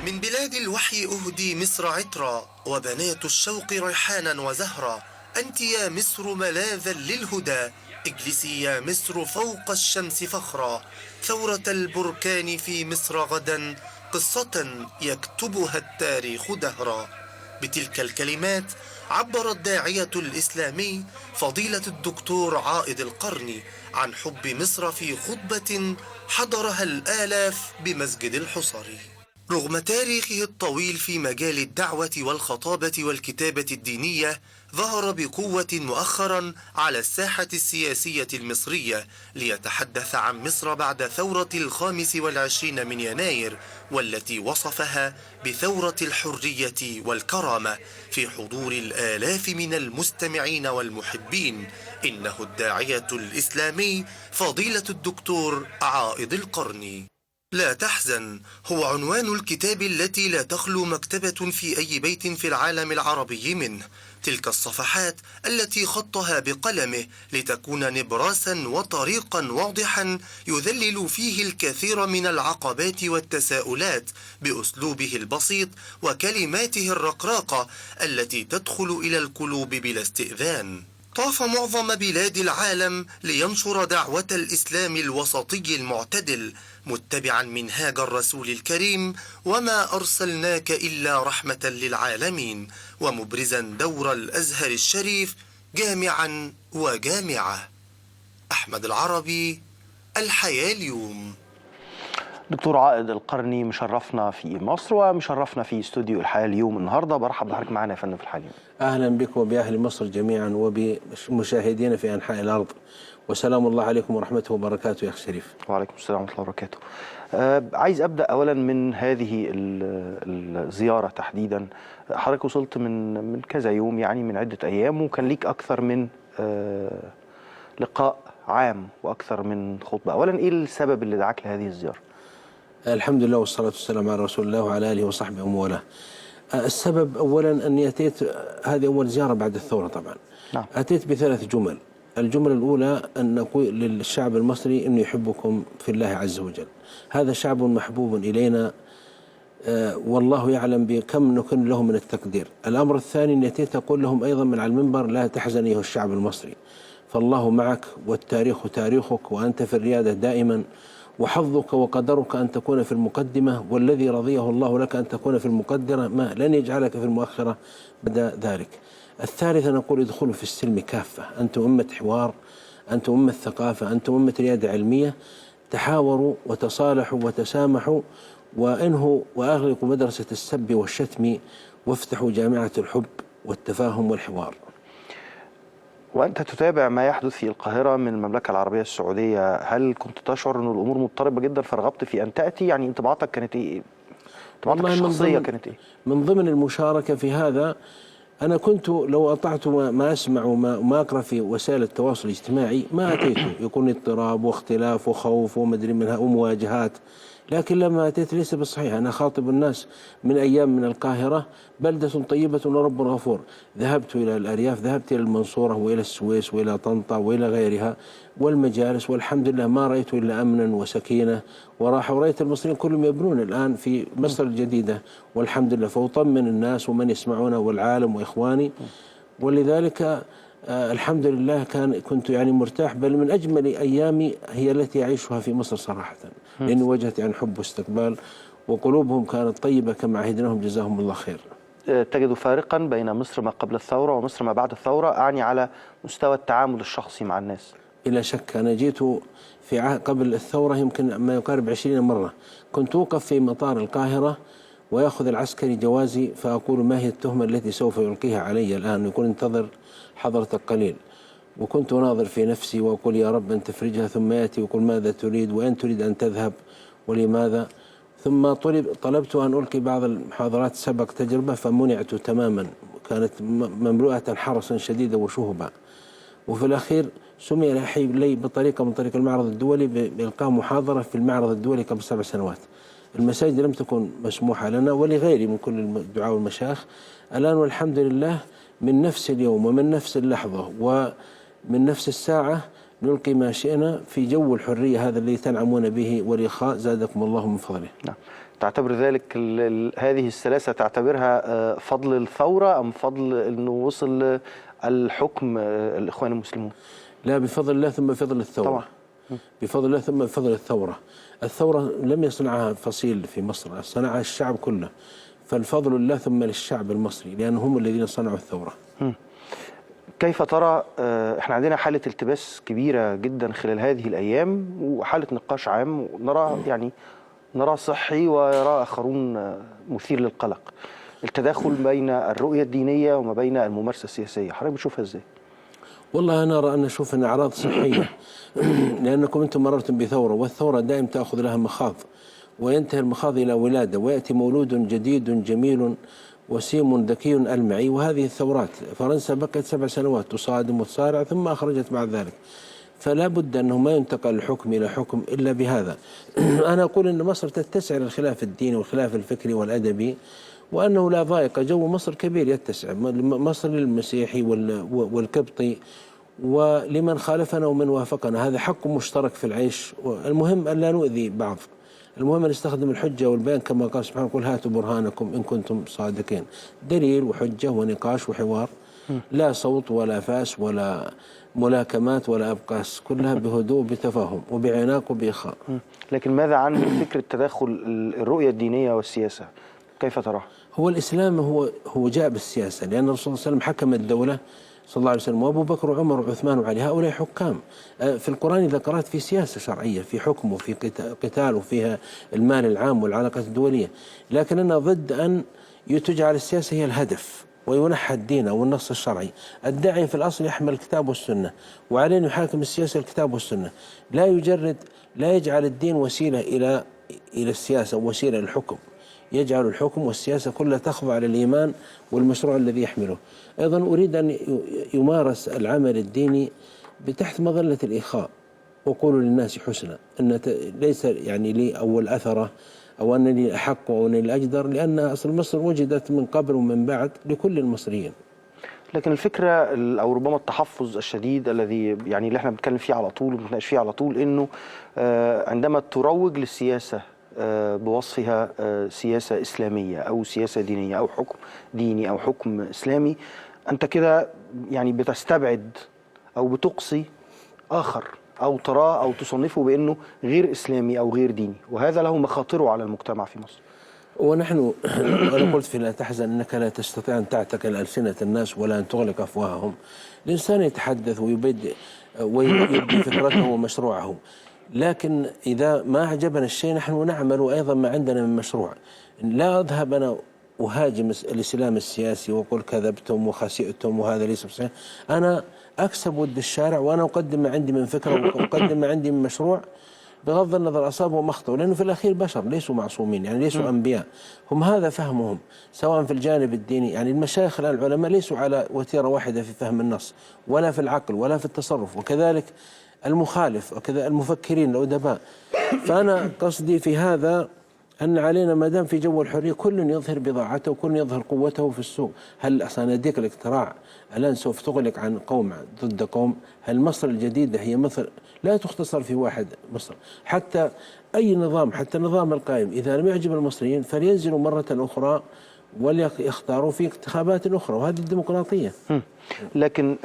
من بلاد الوحي أهدي مصر عطرا، وبنات الشوق ريحانا وزهرا. أنت يا مصر ملاذا للهدى، اجلسي يا مصر فوق الشمس فخرا. ثورة البركان في مصر غدا، قصة يكتبها التاريخ دهرا. بتلك الكلمات عبر الداعية الإسلامي فضيلة الدكتور عائض القرني عن حب مصر في خطبة حضرها الآلاف بمسجد الحصري. رغم تاريخه الطويل في مجال الدعوة والخطابة والكتابة الدينية، ظهر بقوة مؤخرا على الساحة السياسية المصرية ليتحدث عن مصر بعد ثورة 25 من يناير، والتي وصفها بثورة الحرية والكرامة في حضور الآلاف من المستمعين والمحبين. إنه الداعية الإسلامي فضيلة الدكتور عائض القرني. لا تحزن هو عنوان الكتاب التي لا تخلو مكتبة في أي بيت في العالم العربي منه. تلك الصفحات التي خطها بقلمه لتكون نبراسا وطريقا واضحا يذلل فيه الكثير من العقبات والتساؤلات بأسلوبه البسيط وكلماته الرقراقة التي تدخل إلى القلوب بلا استئذان. طاف معظم بلاد العالم لينشر دعوة الإسلام الوسطي المعتدل، متبعا منهاج الرسول الكريم: وما أرسلناك إلا رحمة للعالمين، ومبرزا دور الأزهر الشريف جامعا وجامعة. أحمد العربي، الحياة اليوم. دكتور عائض القرني مشرفنا في مصر ومشرفنا في استوديو الحياة اليوم النهارده. برحب بحضرتك معنا يا فندم في الحياة اليوم. أهلا بكم وبأهل مصر جميعا وبمشاهدينا في أنحاء الأرض، وسلام الله عليكم ورحمته وبركاته يا أخي شريف. وعليكم السلام ورحمة الله وبركاته. عايز أبدأ أولا من هذه الزيارة تحديدا. حضرتك وصلت من كذا يوم، يعني من عدة أيام، وكان ليك أكثر من لقاء عام وأكثر من خطبة. أولا إيه السبب اللي دعاك لهذه الزيارة؟ الحمد لله والصلاة والسلام على رسول الله وعلى آله وصحبه ومن والاه. السبب أولا أني أتيت، هذه أول زيارة بعد الثورة طبعا. نعم. أتيت بثلاث جمل. الجملة الأولى أن نقول للشعب المصري إنه يحبكم في الله عز وجل، هذا شعب محبوب إلينا، والله يعلم بكم نكن له من التقدير. الأمر الثاني أني أتيت أقول لهم أيضا من على المنبر: لا تحزن أيها الشعب المصري، فالله معك والتاريخ تاريخك وأنت في الريادة دائما، وحظك وقدرك أن تكون في المقدمة، والذي رضيه الله لك أن تكون في المقدرة ما لن يجعلك في المؤخرة بعد ذلك. الثالث نقول: ادخلوا في السلم كافة، أنتم أمة حوار، أنتم أمة ثقافة، أنتم أمة ريادة علمية، تحاوروا وتصالحوا وتسامحوا، وانهوا وأغلقوا مدرسة السب والشتم، وافتحوا جامعة الحب والتفاهم والحوار. وأنت تتابع ما يحدث في القاهرة من المملكة العربية السعودية، هل كنت تشعر أن الأمور مضطربة جدا فرغبت في أن تأتي؟ يعني انطباعاتك كانت إيه؟ انطباعاتك الشخصية كانت إيه؟ من ضمن المشاركة في هذا، أنا كنت لو أطعت ما أسمع وما أقرأ في وسائل التواصل الاجتماعي ما أتيته، يكون اضطراب واختلاف وخوف ومدري منها ومواجهات. لكن لما أتيت ليس بالصحيح. أنا خاطب الناس من أيام من القاهرة: بلدة طيبة ورب غفور. ذهبت إلى الأرياف، ذهبت إلى المنصورة وإلى السويس وإلى طنطا وإلى غيرها والمجالس، والحمد لله ما رأيت إلا أمنا وسكينة وراحة. ورأيت المصريين كلهم يبنون الآن في مصر الجديدة والحمد لله. فأطمن الناس ومن يسمعون والعالم وإخواني، ولذلك الحمد لله كنت يعني مرتاح، بل من أجمل أيامي هي التي أعيشها في مصر صراحة، لأني وجهت يعني حب واستقبال، وقلوبهم كانت طيبة كما عهدناهم جزاهم الله خير. تجد فارقا بين مصر ما قبل الثورة ومصر ما بعد الثورة، أعني على مستوى التعامل الشخصي مع الناس؟ بلا شك. أنا جيت في قبل الثورة يمكن ما يقارب 20 مرة. كنت أوقف في مطار القاهرة ويأخذ العسكري جوازي، فأقول: ما هي التهمة التي سوف يلقيها علي الآن؟ يقول: انتظر حضرتك قليل. وكنت أناظر في نفسي وأقول: يا رب أن تفرجها. ثم يأتي ويقول: ماذا تريد؟ وأن تريد أن تذهب؟ ولماذا؟ ثم طلبت أن ألقي بعض المحاضرات، سبق تجربة فمنعت تماما، كانت مملوءة حرسا شديدا وشهبا. وفي الأخير سمي لي بطريقة من طريق المعرض الدولي بإلقاء محاضرة في المعرض الدولي قبل 7 سنوات. المساجد لم تكن مسموحة لنا ولغيري من كل الدعاة والمشايخ. الآن والحمد لله من نفس اليوم ومن نفس اللحظة ومن نفس الساعة نلقي ما شئنا في جو الحرية هذا الذي تنعمون به والإخاء زادكم الله من فضله. نعم. تعتبر ذلك هذه السلاسة تعتبرها فضل الثورة أم فضل أنه وصل الحكم الإخوان المسلمون؟ لا، بفضل الله ثم بفضل الثورة طبعا. بفضل الله ثم بفضل الثورة. الثورة لم يصنعها فصيل في مصر، صنعها الشعب كله، فالفضل لله ثم للشعب المصري لأنهم هم الذين صنعوا الثورة. كيف ترى، احنا عندنا حالة التباس كبيرة جدا خلال هذه الأيام وحالة نقاش عام، نرى صحي ويرى آخرون مثير للقلق، التداخل بين الرؤية الدينية وما بين الممارسة السياسية، حضرتك بتشوفها ازاي؟ والله أنا أرى أن أشوف أن أعراض صحية لأنكم أنتم مررتم بثورة، والثورة دائما تأخذ لها مخاض، وينتهي المخاض إلى ولادة، ويأتي مولود جديد جميل وسيم ذكي ألمعي. وهذه الثورات، فرنسا بقت 7 سنوات تصادم وتصارع ثم أخرجت بعد ذلك، فلا بد أنه ما ينتقل الحكم إلى حكم إلا بهذا. أنا أقول أن مصر تتسع للخلاف الديني والخلاف الفكري والأدبي، وأنه لا ضائق، جو مصر كبير يتسع، مصر للمسيحي والقبطي ولمن خالفنا ومن وافقنا، هذا حق مشترك في العيش. المهم أن لا نؤذي بعض، المهم أن نستخدم الحجة والبيان كما قال سبحانه: قل هاتوا برهانكم إن كنتم صادقين. دليل وحجة ونقاش وحوار، لا صوت ولا فاس ولا ملاكمات ولا أبقاس، كلها بهدوء بتفاهم وبعناق وبإخاء. لكن ماذا عن فكرة تداخل الرؤية الدينية والسياسة؟ كيف تراه؟ هو الإسلام هو جاء بالسياسة، لأن الرسول صلى الله عليه وسلم حكم الدولة صلى الله عليه وسلم، وأبو بكر وعمر وعثمان وعلي، هؤلاء حكام. في القرآن إذا قرأت في سياسة شرعية، في حكم وفي قتال وفيها المال العام والعلاقات الدولية، لكن أنا ضد أن تجعل السياسة هي الهدف وينحى الدين أو النص الشرعي. الداعي في الأصل يحمل الكتاب والسنة، وعليه يحاكم السياسة الكتاب والسنة، لا يجعل الدين وسيلة إلى السياسة ووسيلة للحكم، يجعل الحكم والسياسة كلها تخضع للإيمان والمشروع الذي يحمله. أيضا أريد أن يمارس العمل الديني تحت مظلة الإخاء، وقولوا للناس حسنا، أن ليس يعني لي أول أثرة أو أنني أحق أو أنني الأجدر، لأن أصل مصر وجدت من قبل ومن بعد لكل المصريين. لكن الفكرة أو ربما التحفظ الشديد الذي اللي احنا بنتكلم فيه على طول وبنتناقش فيه على طول، إنه عندما تروج للسياسة بوصفها سياسة إسلامية أو سياسة دينية أو حكم ديني أو حكم إسلامي، أنت كده بتستبعد أو بتقصي آخر أو تراه أو تصنفه بأنه غير إسلامي أو غير ديني، وهذا له مخاطره على المجتمع في مصر. ونحن أنا قلت في لا تحزن أنك لا تستطيع أن تعتقل ألسنة الناس ولا أن تغلق أفواههم. الإنسان يتحدث ويبدي فكرته ومشروعه، لكن إذا ما أعجبنا الشيء نحن نعمل أيضا ما عندنا من مشروع. لا أذهب أنا أهاجم الإسلام السياسي وأقول كذبتم وخسئتم وهذا ليس بصحيح. أنا أكسب ود الشارع وأنا أقدم ما عندي من فكرة وأقدم ما عندي من مشروع، بغض النظر أصابه مخطئ، لأنه في الأخير بشر ليسوا معصومين، ليسوا أنبياء، هم هذا فهمهم سواء في الجانب الديني. المشايخ الآن العلماء ليسوا على وتيرة واحدة في فهم النص ولا في العقل ولا في التصرف، وكذلك المخالف وكذا المفكرين الأدباء. فأنا قصدي في هذا أن علينا ما دام في جو الحرية كل يظهر بضاعته وكل يظهر قوته في السوق. هل صناديق الاقتراع الآن سوف تغلق عن قوم ضد قوم؟ هل مصر الجديدة هي مصر لا تختصر في واحد مصر؟ حتى أي نظام، حتى النظام القائم إذا لم يعجب المصريين فلينزلوا مرة أخرى وليختاروا في انتخابات أخرى، وهذه الديمقراطية. لكن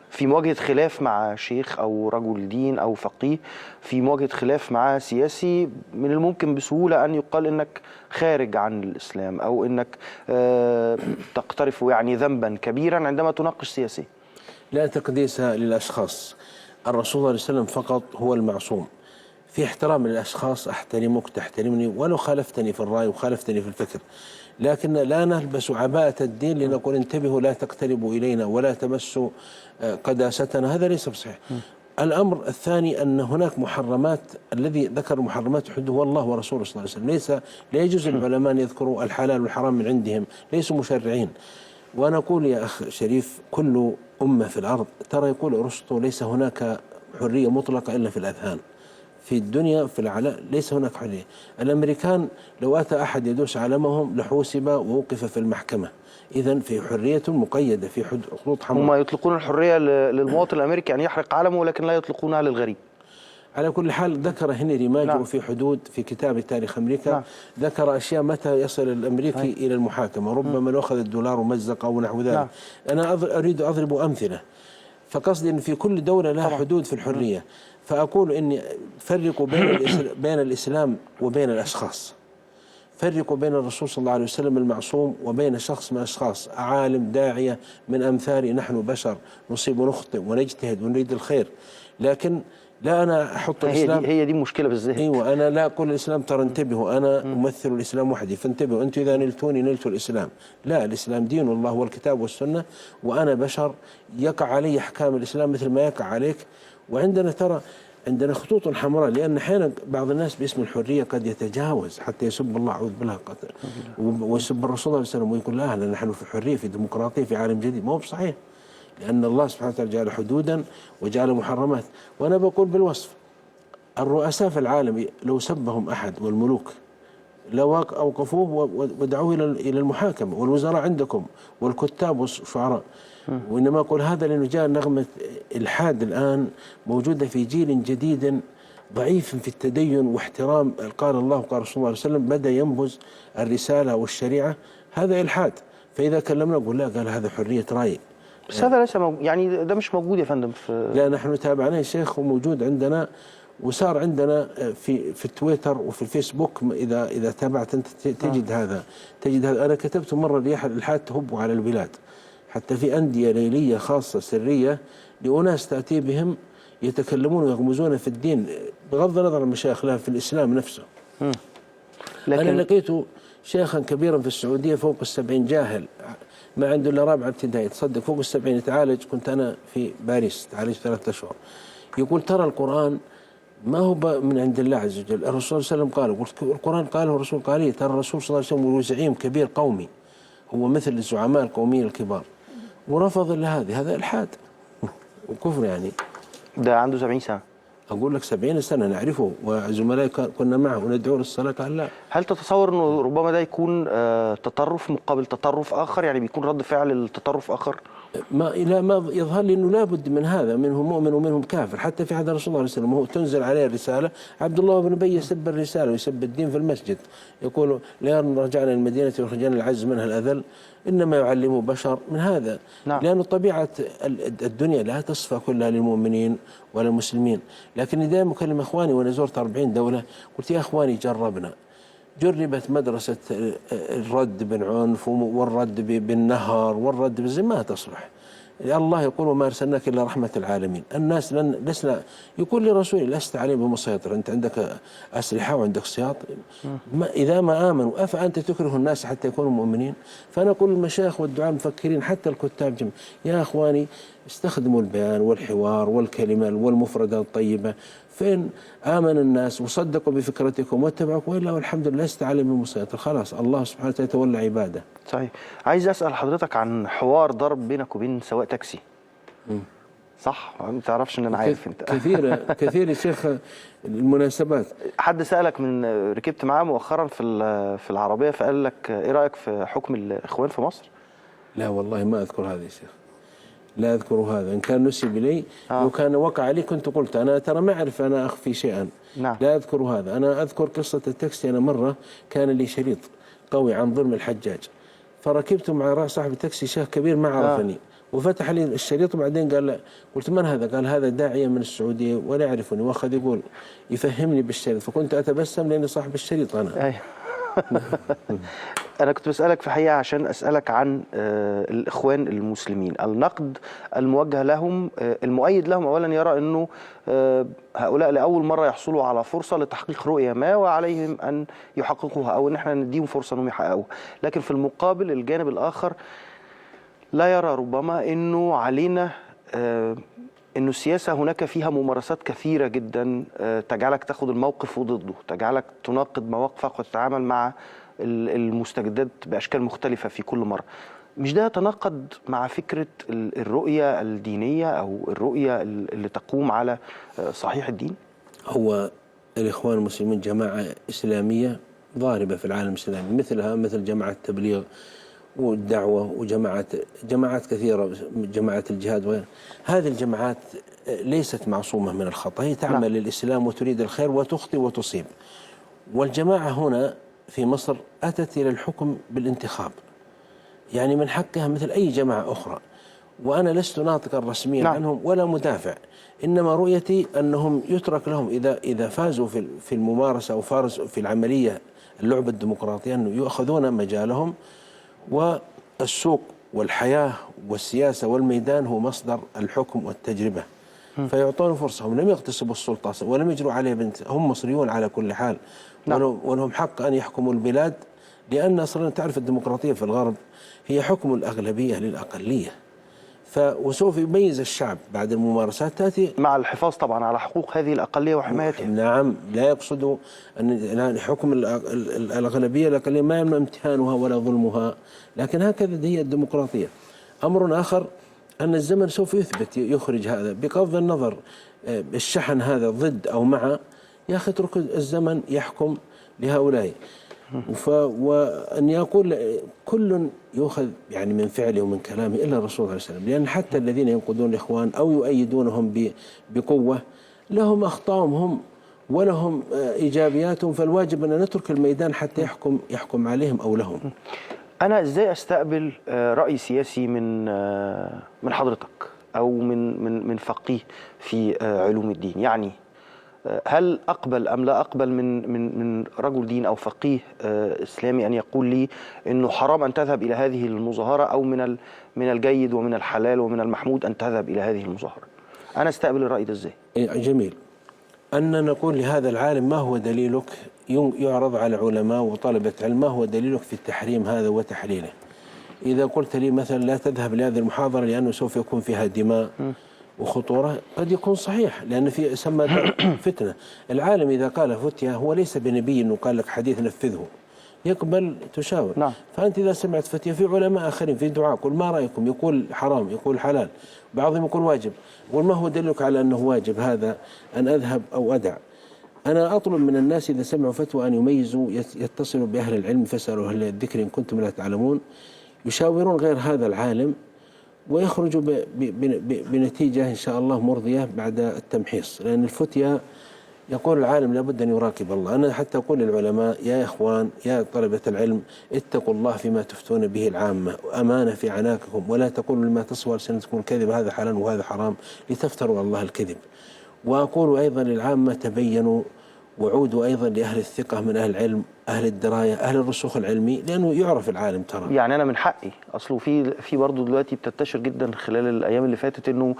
في مواجهة خلاف مع شيخ أو رجل دين أو فقيه، في مواجهة خلاف مع سياسي، من الممكن بسهولة أن يقال إنك خارج عن الإسلام أو إنك تقترف ذنبا كبيرا عندما تناقش سياسي. لا تقديس للأشخاص، الرسول صلى الله عليه وسلم فقط هو المعصوم. في احترام للأشخاص، أحترمك تحترمني ولو خالفتني في الرأي وخالفتني في الفكر، لكن لا نلبس عباءة الدين لنقول انتبهوا لا تقتربوا إلينا ولا تمسوا قداستنا، هذا ليس بصحيح. الأمر الثاني أن هناك محرمات، الذي ذكر محرمات حدود هو الله ورسوله صلى الله عليه وسلم، لا يجوز للعلماء أن يذكروا الحلال والحرام من عندهم، ليسوا مشرعين. وأنا أقول يا أخ شريف، كل أمة في الأرض ترى يقول أرسطو ليس هناك حرية مطلقة إلا في الأذهان، في الدنيا في العلاء ليس هناك حرية. الأمريكان لو أتى أحد يدوس علمهم لحوسب ووقف في المحكمة. إذن في حرية مقيدة في خطوط حمراء. هم يطلقون الحرية للمواطن الأمريكي أن يحرق علمه، ولكن لا يطلقونها للغريب. على كل حال ذكر هنري ماجو في حدود في كتاب تاريخ أمريكا ذكر أشياء متى يصل الأمريكي إلى المحاكمة، ربما لو أخذ الدولار ومزقه ونحو ذلك. أنا أريد أضرب أمثلة، فقصدي أن في كل دولة لها حدود في الحرية. فأقول إني فرقوا بين الإسلام وبين الأشخاص، فرقوا بين الرسول صلى الله عليه وسلم المعصوم وبين شخص من الأشخاص، عالم داعية من أمثالي، نحن بشر نصيب ونخطئ ونجتهد ونريد الخير، لكن لا أنا أحط الإسلام. هي دي مشكلة بالذات. أيوة، أنا لا أقول الإسلام ترى انتبهوا أنا أمثل الإسلام وحدي فانتبهوا أنتم إذا نلتوني نلتوا الإسلام. لا، الإسلام دين الله والكتاب والسنة، وأنا بشر يقع علي أحكام الإسلام مثل ما يقع عليك. وعندنا ترى عندنا خطوط حمراء، لأن أحيانا بعض الناس باسم الحرية قد يتجاوز حتى يسب الله أعوذ بالله قتل ويسب الرسول صلى الله عليه وسلم ويقول لا نحن في حرية في ديمقراطية في عالم جديد. ما هو بصحيح، لأن الله سبحانه وتعالى جعل حدودا وجعل محرمات. وأنا بقول بالوصف الرؤساء في العالم لو سبهم أحد والملوك لو أوقفوه ودعوه إلى المحاكمة، والوزراء عندكم والكتاب والشعراء. وإنما أقول هذا لأنه جاء نغمة الحاد الآن موجودة في جيل جديد ضعيف في التدين واحترام قال الله وقال رسول الله صلى الله عليه وسلم، بدأ ينبذ الرسالة والشريعة. هذا إلحاد. فإذا كلمنا نقول لا، قال هذا حرية رأي. بس هذا ليس يعني ده مش موجود يا فندم لا، نحن تابعناه يا شيخ وموجود عندنا، وصار عندنا في التويتر وفي الفيسبوك. إذا تابعت أنت تجد هذا. أنا كتبت مرة رياح الإلحاد تهب على البلاد، حتى في أندية ليلية خاصة سرية لأناس تأتي بهم يتكلمون ويغمزون في الدين بغض النظر عن المشايخ لها في الإسلام نفسه. لكن أنا لقيت شيخا كبيرا في السعودية فوق 70 جاهل ما عنده إلا رابعة ابتدائي، تصدق فوق 70 يتعالج. كنت أنا في باريس تعالجت 3 أشهر. يقول ترى القرآن ما هو من عند الله عز وجل، الرسول صلى الله عليه وسلم قال، القرآن قاله الرسول قال، ترى الرسول صلى الله عليه وسلم هو زعيم كبير قومي، هو مثل الزعماء القوميين الكبار، ورفض هذا إلحاد وكفر. يعني ده عنده 70 سنة. أقول لك 70 سنة نعرفه وزملائي كنا معه وندعو للصلاة. قال لا. هل تتصور أنه ربما ده يكون تطرف مقابل تطرف آخر، يعني بيكون رد فعل لتطرف آخر؟ ما يظهر لي أنه لابد من هذا، منهم مؤمن ومنهم كافر. حتى في عهد الرسول صلى الله عليه وسلم هو تنزل عليه الرسالة، عبد الله بن أبي يسب الرسالة ويسب الدين في المسجد، يقول لا رجعنا المدينة وخرجنا العز منها الأذل، إنما يعلمه بشر من هذا. لأن طبيعة الدنيا لا تصفى كلها للمؤمنين ولا المسلمين. لكن دائما أكلم إخواني وأنا زرت 40 دولة، قلت يا إخواني جربت مدرسة الرد بالعنف والرد بالنهر والرد ما تصلح. الله يقول وما أرسلناك إلا رحمة العالمين. الناس لسنا يقول لرسوله لست عليهم بمسيطر، أنت عندك أسلحة وعندك سياط. إذا ما آمنوا أفأنت تكره الناس حتى يكونوا مؤمنين؟ فأنا أقول المشايخ والدعاء المفكرين حتى الكتاب جميع يا أخواني استخدموا البيان والحوار والكلمة والمفردات الطيبة. فين آمن الناس وصدقوا بفكرتكم واتبعوكم، وإلا والحمد لله لست عليهم بمسيطر، خلاص الله سبحانه وتعالى يتولى عباده. صحيح. عايز أسأل حضرتك عن حوار ضرب بينك وبين سواق تاكسي. صح؟ ما تعرفش ان انا عارف انت. كثير يا شيخ المناسبات. حد سألك من ركبت معاه مؤخرا في العربية فقال لك ايه رأيك في حكم الإخوان في مصر؟ لا والله ما أذكر هذا يا شيخ، لا أذكر هذا. إن كان نسب إلي لو كان وقع لي كنت قلت أنا ترى ما أعرف أنا أخفي شيئا. لا أذكر هذا. أنا أذكر قصة التاكسي. أنا مرة كان لي شريط قوي عن ظلم الحجاج، فركبت مع صاحب التاكسي شيخ كبير ما عرفني وفتح لي الشريط وبعدين قال لا. قلت من هذا؟ قال هذا داعية من السعودية ولا يعرفني، واخذ يقول يفهمني بالشريط، فكنت أتبسم لأني صاحب الشريط أنا. أنا كنت بسألك في حقيقة عشان أسألك عن الإخوان المسلمين، النقد الموجه لهم المؤيد لهم أولا يرى أنه هؤلاء لأول مرة يحصلوا على فرصة لتحقيق رؤية ما وعليهم أن يحققوها أو أن احنا نديهم فرصة أنهم يحققوها، لكن في المقابل الجانب الآخر لا يرى ربما أنه علينا أنه السياسة هناك فيها ممارسات كثيرة جدا تجعلك تأخذ الموقف ضده، تجعلك تناقض مواقفك وتتعامل مع المستجدات بأشكال مختلفة في كل مرة. مش ده يتناقض مع فكرة الرؤية الدينية أو الرؤية اللي تقوم على صحيح الدين؟ هو الإخوان المسلمين جماعة إسلامية ضاربة في العالم الإسلامي، مثلها مثل جماعة التبليغ والدعوة جماعات كثيرة، جماعة الجهاد وغيرها. هذه الجماعات ليست معصومة من الخطأ، هي تعمل للإسلام وتريد الخير وتخطئ وتصيب. والجماعة هنا في مصر أتت إلى الحكم بالانتخاب، يعني من حقها مثل أي جماعة أخرى، وأنا لست ناطقا رسميا عنهم ولا مدافع، إنما رؤيتي أنهم يترك لهم إذا فازوا في الممارسة أو فازوا في العملية اللعبة الديمقراطية أنه يأخذون مجالهم، والسوق والحياة والسياسة والميدان هو مصدر الحكم والتجربة، فيعطون فرصة. هم لم يغتصبوا السلطة ولم يجروا عليه بنت، هم مصريون على كل حال، ولهم حق أن يحكموا البلاد، لأن أصلا تعرف الديمقراطية في الغرب هي حكم الأغلبية للأقلية، وسوف يميز الشعب بعد الممارسات تأتي مع الحفاظ طبعا على حقوق هذه الأقلية وحمايتها. نعم، لا يقصد أن حكم الأغلبية الأقلية ما يمنع امتهانها ولا ظلمها، لكن هكذا هي الديمقراطية. أمر آخر أن الزمن سوف يثبت يخرج هذا، بغض النظر الشحن هذا ضد أو مع، يا أخي اترك الزمن يحكم لهؤلاء. وأن يقول كل يؤخذ يعني من فعله ومن كلامه إلا الرسول صلى الله عليه وسلم، لأن حتى الذين ينقضون الإخوان أو يؤيدونهم بقوة لهم أخطائهم هم ولهم إيجابياتهم، فالواجب أن نترك الميدان حتى يحكم عليهم أو لهم. أنا إزاي أستقبل رأي سياسي من حضرتك أو من فقيه في علوم الدين؟ يعني هل أقبل أم لا أقبل من رجل دين أو فقيه إسلامي أن يقول لي إنه حرام أن تذهب إلى هذه المظاهرة، أو من الجيد ومن الحلال ومن المحمود أن تذهب إلى هذه المظاهرة؟ أنا أستقبل الرأي ده إزاي؟ جميل. أن نقول لهذا العالم ما هو دليلك، يعرض على علماء وطلبة علم، ما هو دليلك في التحريم هذا وتحليله؟ إذا قلت لي مثلا لا تذهب لهذه المحاضرة لأنه سوف يكون فيها دماء وخطورة، قد يكون صحيح، لأن في سمى فتنة. العالم إذا قال فتية هو ليس بنبي إنه قال لك حديث نفذه، يقبل تشاور. نعم. فأنت إذا سمعت فتية، في علماء آخرين في دعاء قل ما رأيكم، يقول حرام يقول حلال، بعضهم يقول واجب، وما هو دليلك على أنه واجب هذا أن أذهب أو أدع؟ أنا أطلب من الناس إذا سمعوا فتوى أن يميزوا، يتصلوا بأهل العلم، فاسألوا أهل الذكر إن كنتم لا تعلمون، يشاورون غير هذا العالم ويخرجوا بنتيجة إن شاء الله مرضية بعد التمحيص. لأن الفتية يقول العالم لابد أن يراقب الله. أنا حتى أقول للعلماء يا إخوان يا طلبة العلم اتقوا الله فيما تفتون به العامة، أمانة في عناقكم، ولا تقولوا لما تصوى ألسنتكم الكذب هذا حلال وهذا حرام لتفتروا على الله الكذب. وأقول أيضا للعامة تبينوا، وعودوا أيضا لأهل الثقة من أهل العلم، أهل الدراية، أهل الرسوخ العلمي، لأنه يعرف العالم ترى. يعني أنا من حقي أصله في برضه دلوقتي بتنتشر جدا خلال الأيام اللي فاتت إنه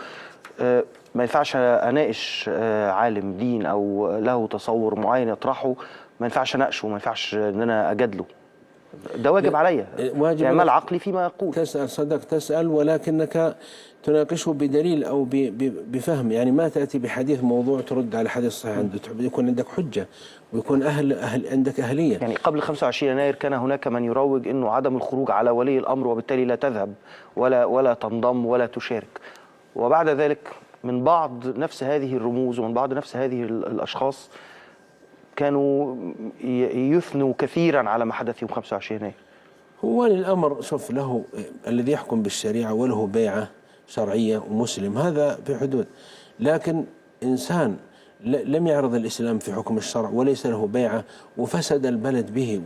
ما ينفعش أناقش عالم دين أو له تصور معين يطرحه، ما ينفعش أناقشه، ما ينفعش إن أنا أجادله. ده واجب عليا، يعني ما العقل فيما يقول. تسأل صدق تسأل، ولكنك تناقشه بدليل أو بفهم، يعني ما تأتي بحديث موضوع ترد على حديث صحيح، يكون عندك حجة ويكون عندك أهلية. يعني قبل 25 يناير كان هناك من يروج إنه عدم الخروج على ولي الأمر وبالتالي لا تذهب ولا تنضم ولا تشارك، وبعد ذلك من بعض نفس هذه الرموز ومن بعض نفس هذه الأشخاص كانوا يثنوا كثيرا على ما حدث يوم 25 يناير. هو الأمر شوف، له الذي يحكم بالشريعة وله بيعة شرعية ومسلم، هذا في حدود، لكن إنسان لم يعرض الإسلام في حكم الشرع وليس له بيعة وفسد البلد به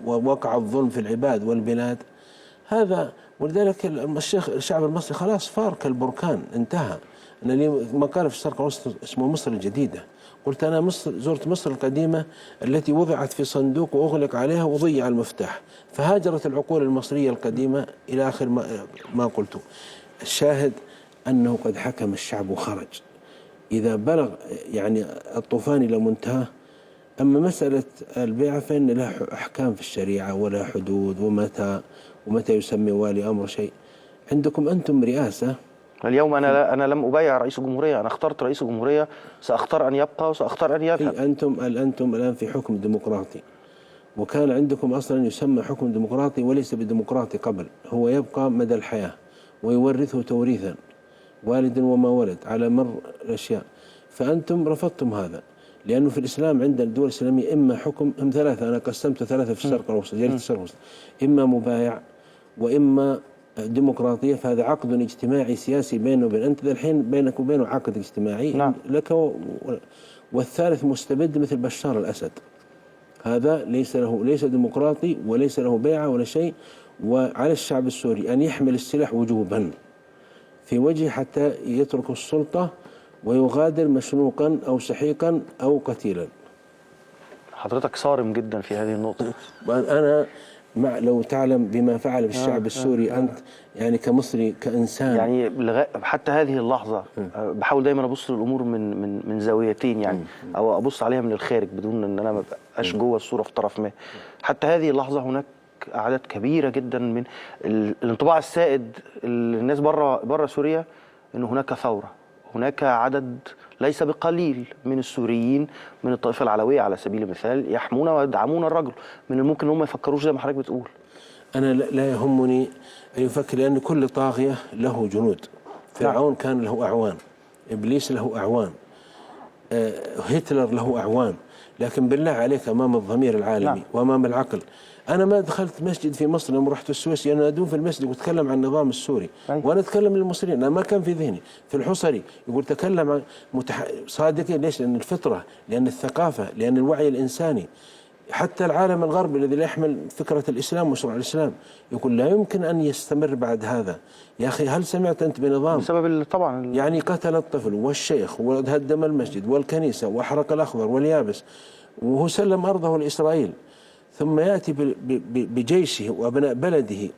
ووقع الظلم في العباد والبلاد، هذا. ولذلك الشعب المصري خلاص فار كالبركان، انتهى. أنا لي مقال في الشرق الأوسط اسمه مصر الجديدة، قلت أنا زرت مصر القديمة التي وضعت في صندوق وأغلق عليها وضيع المفتاح، فهاجرت العقول المصرية القديمة إلى آخر ما قلته. الشاهد أنه قد حكم الشعب وخرج، إذا بلغ يعني الطوفان إلى منتهى. أما مسألة البيعة فإن لها أحكام في الشريعة ولا حدود، ومتى يسمي والي أمر شيء. عندكم أنتم رئاسة. اليوم أنا لم أبايع رئيس الجمهورية، أنا اخترت رئيس الجمهورية، سأختار أن يبقى وسأختار أن يذهب. أنتم الآن في حكم ديمقراطي، وكان عندكم أصلا يسمى حكم ديمقراطي وليس بديمقراطي قبل، هو يبقى مدى الحياة ويورثه توريثا والد وما ولد على مر الأشياء، فأنتم رفضتم هذا. لأنه في الإسلام عند الدول الإسلامية إما حكم ثلاثة، أنا قسمت ثلاثة في الشرق الأوسط، جريدة الشرق الأوسط، إما مبايع وإما ديمقراطية، فهذا عقد اجتماعي سياسي بينه وبين أنت الحين بينك وبينه عقد اجتماعي نعم. لك والثالث مستبد مثل بشار الأسد، هذا ليس ديمقراطي وليس له بيعة ولا شيء، وعلى الشعب السوري أن يحمل السلاح وجوبا في وجه حتى يترك السلطة ويغادر مشنوقا أو سحيقا أو قتيلا. حضرتك صارم جدا في هذه النقطة. أنا لو تعلم بما فعل بالشعب السوري أنت يعني كمصري كإنسان، يعني حتى هذه اللحظة بحاول دايما أبص للأمور من زاويتين، يعني أو أبص عليها من الخارج بدون أن أنا ما بقاش جوه الصورة في طرف ما. حتى هذه اللحظة هناك أعداد كبيرة جدا من الانطباع السائد الناس بره سوريا أن هناك ثورة، هناك عدد ليس بقليل من السوريين من الطائفة العلوية على سبيل المثال يحمون ويدعمون الرجل، من الممكن ان هم ما يفكروش زي ما حضرتك بتقول. أنا لا يهمني أن يفكر، لأن كل طاغية له جنود. فرعون كان له أعوان، إبليس له أعوان، هتلر له أعوان، لكن بالله عليك أمام الضمير العالمي وأمام العقل. أنا ما دخلت مسجد في مصر لما رحت السويس، أنا أدون في المسجد وأتكلم عن النظام السوري، وأنا أتكلم للمصريين، أنا ما كان في ذهني. في الحصري يقول تكلم عن صادقين. ليش؟ لأن الفطرة، لأن الثقافة، لأن الوعي الإنساني. حتى العالم الغربي الذي لا يحمل فكرة الإسلام وشرع الإسلام يقول لا يمكن أن يستمر بعد هذا. يا أخي هل سمعت أنت بنظام بسبب طبعا يعني قتل الطفل والشيخ وهدم المسجد والكنيسة وأحرق الأخضر واليابس وهو سلم أرضه لإسرائيل، ثم يأتي بجيشه وأبناء بلده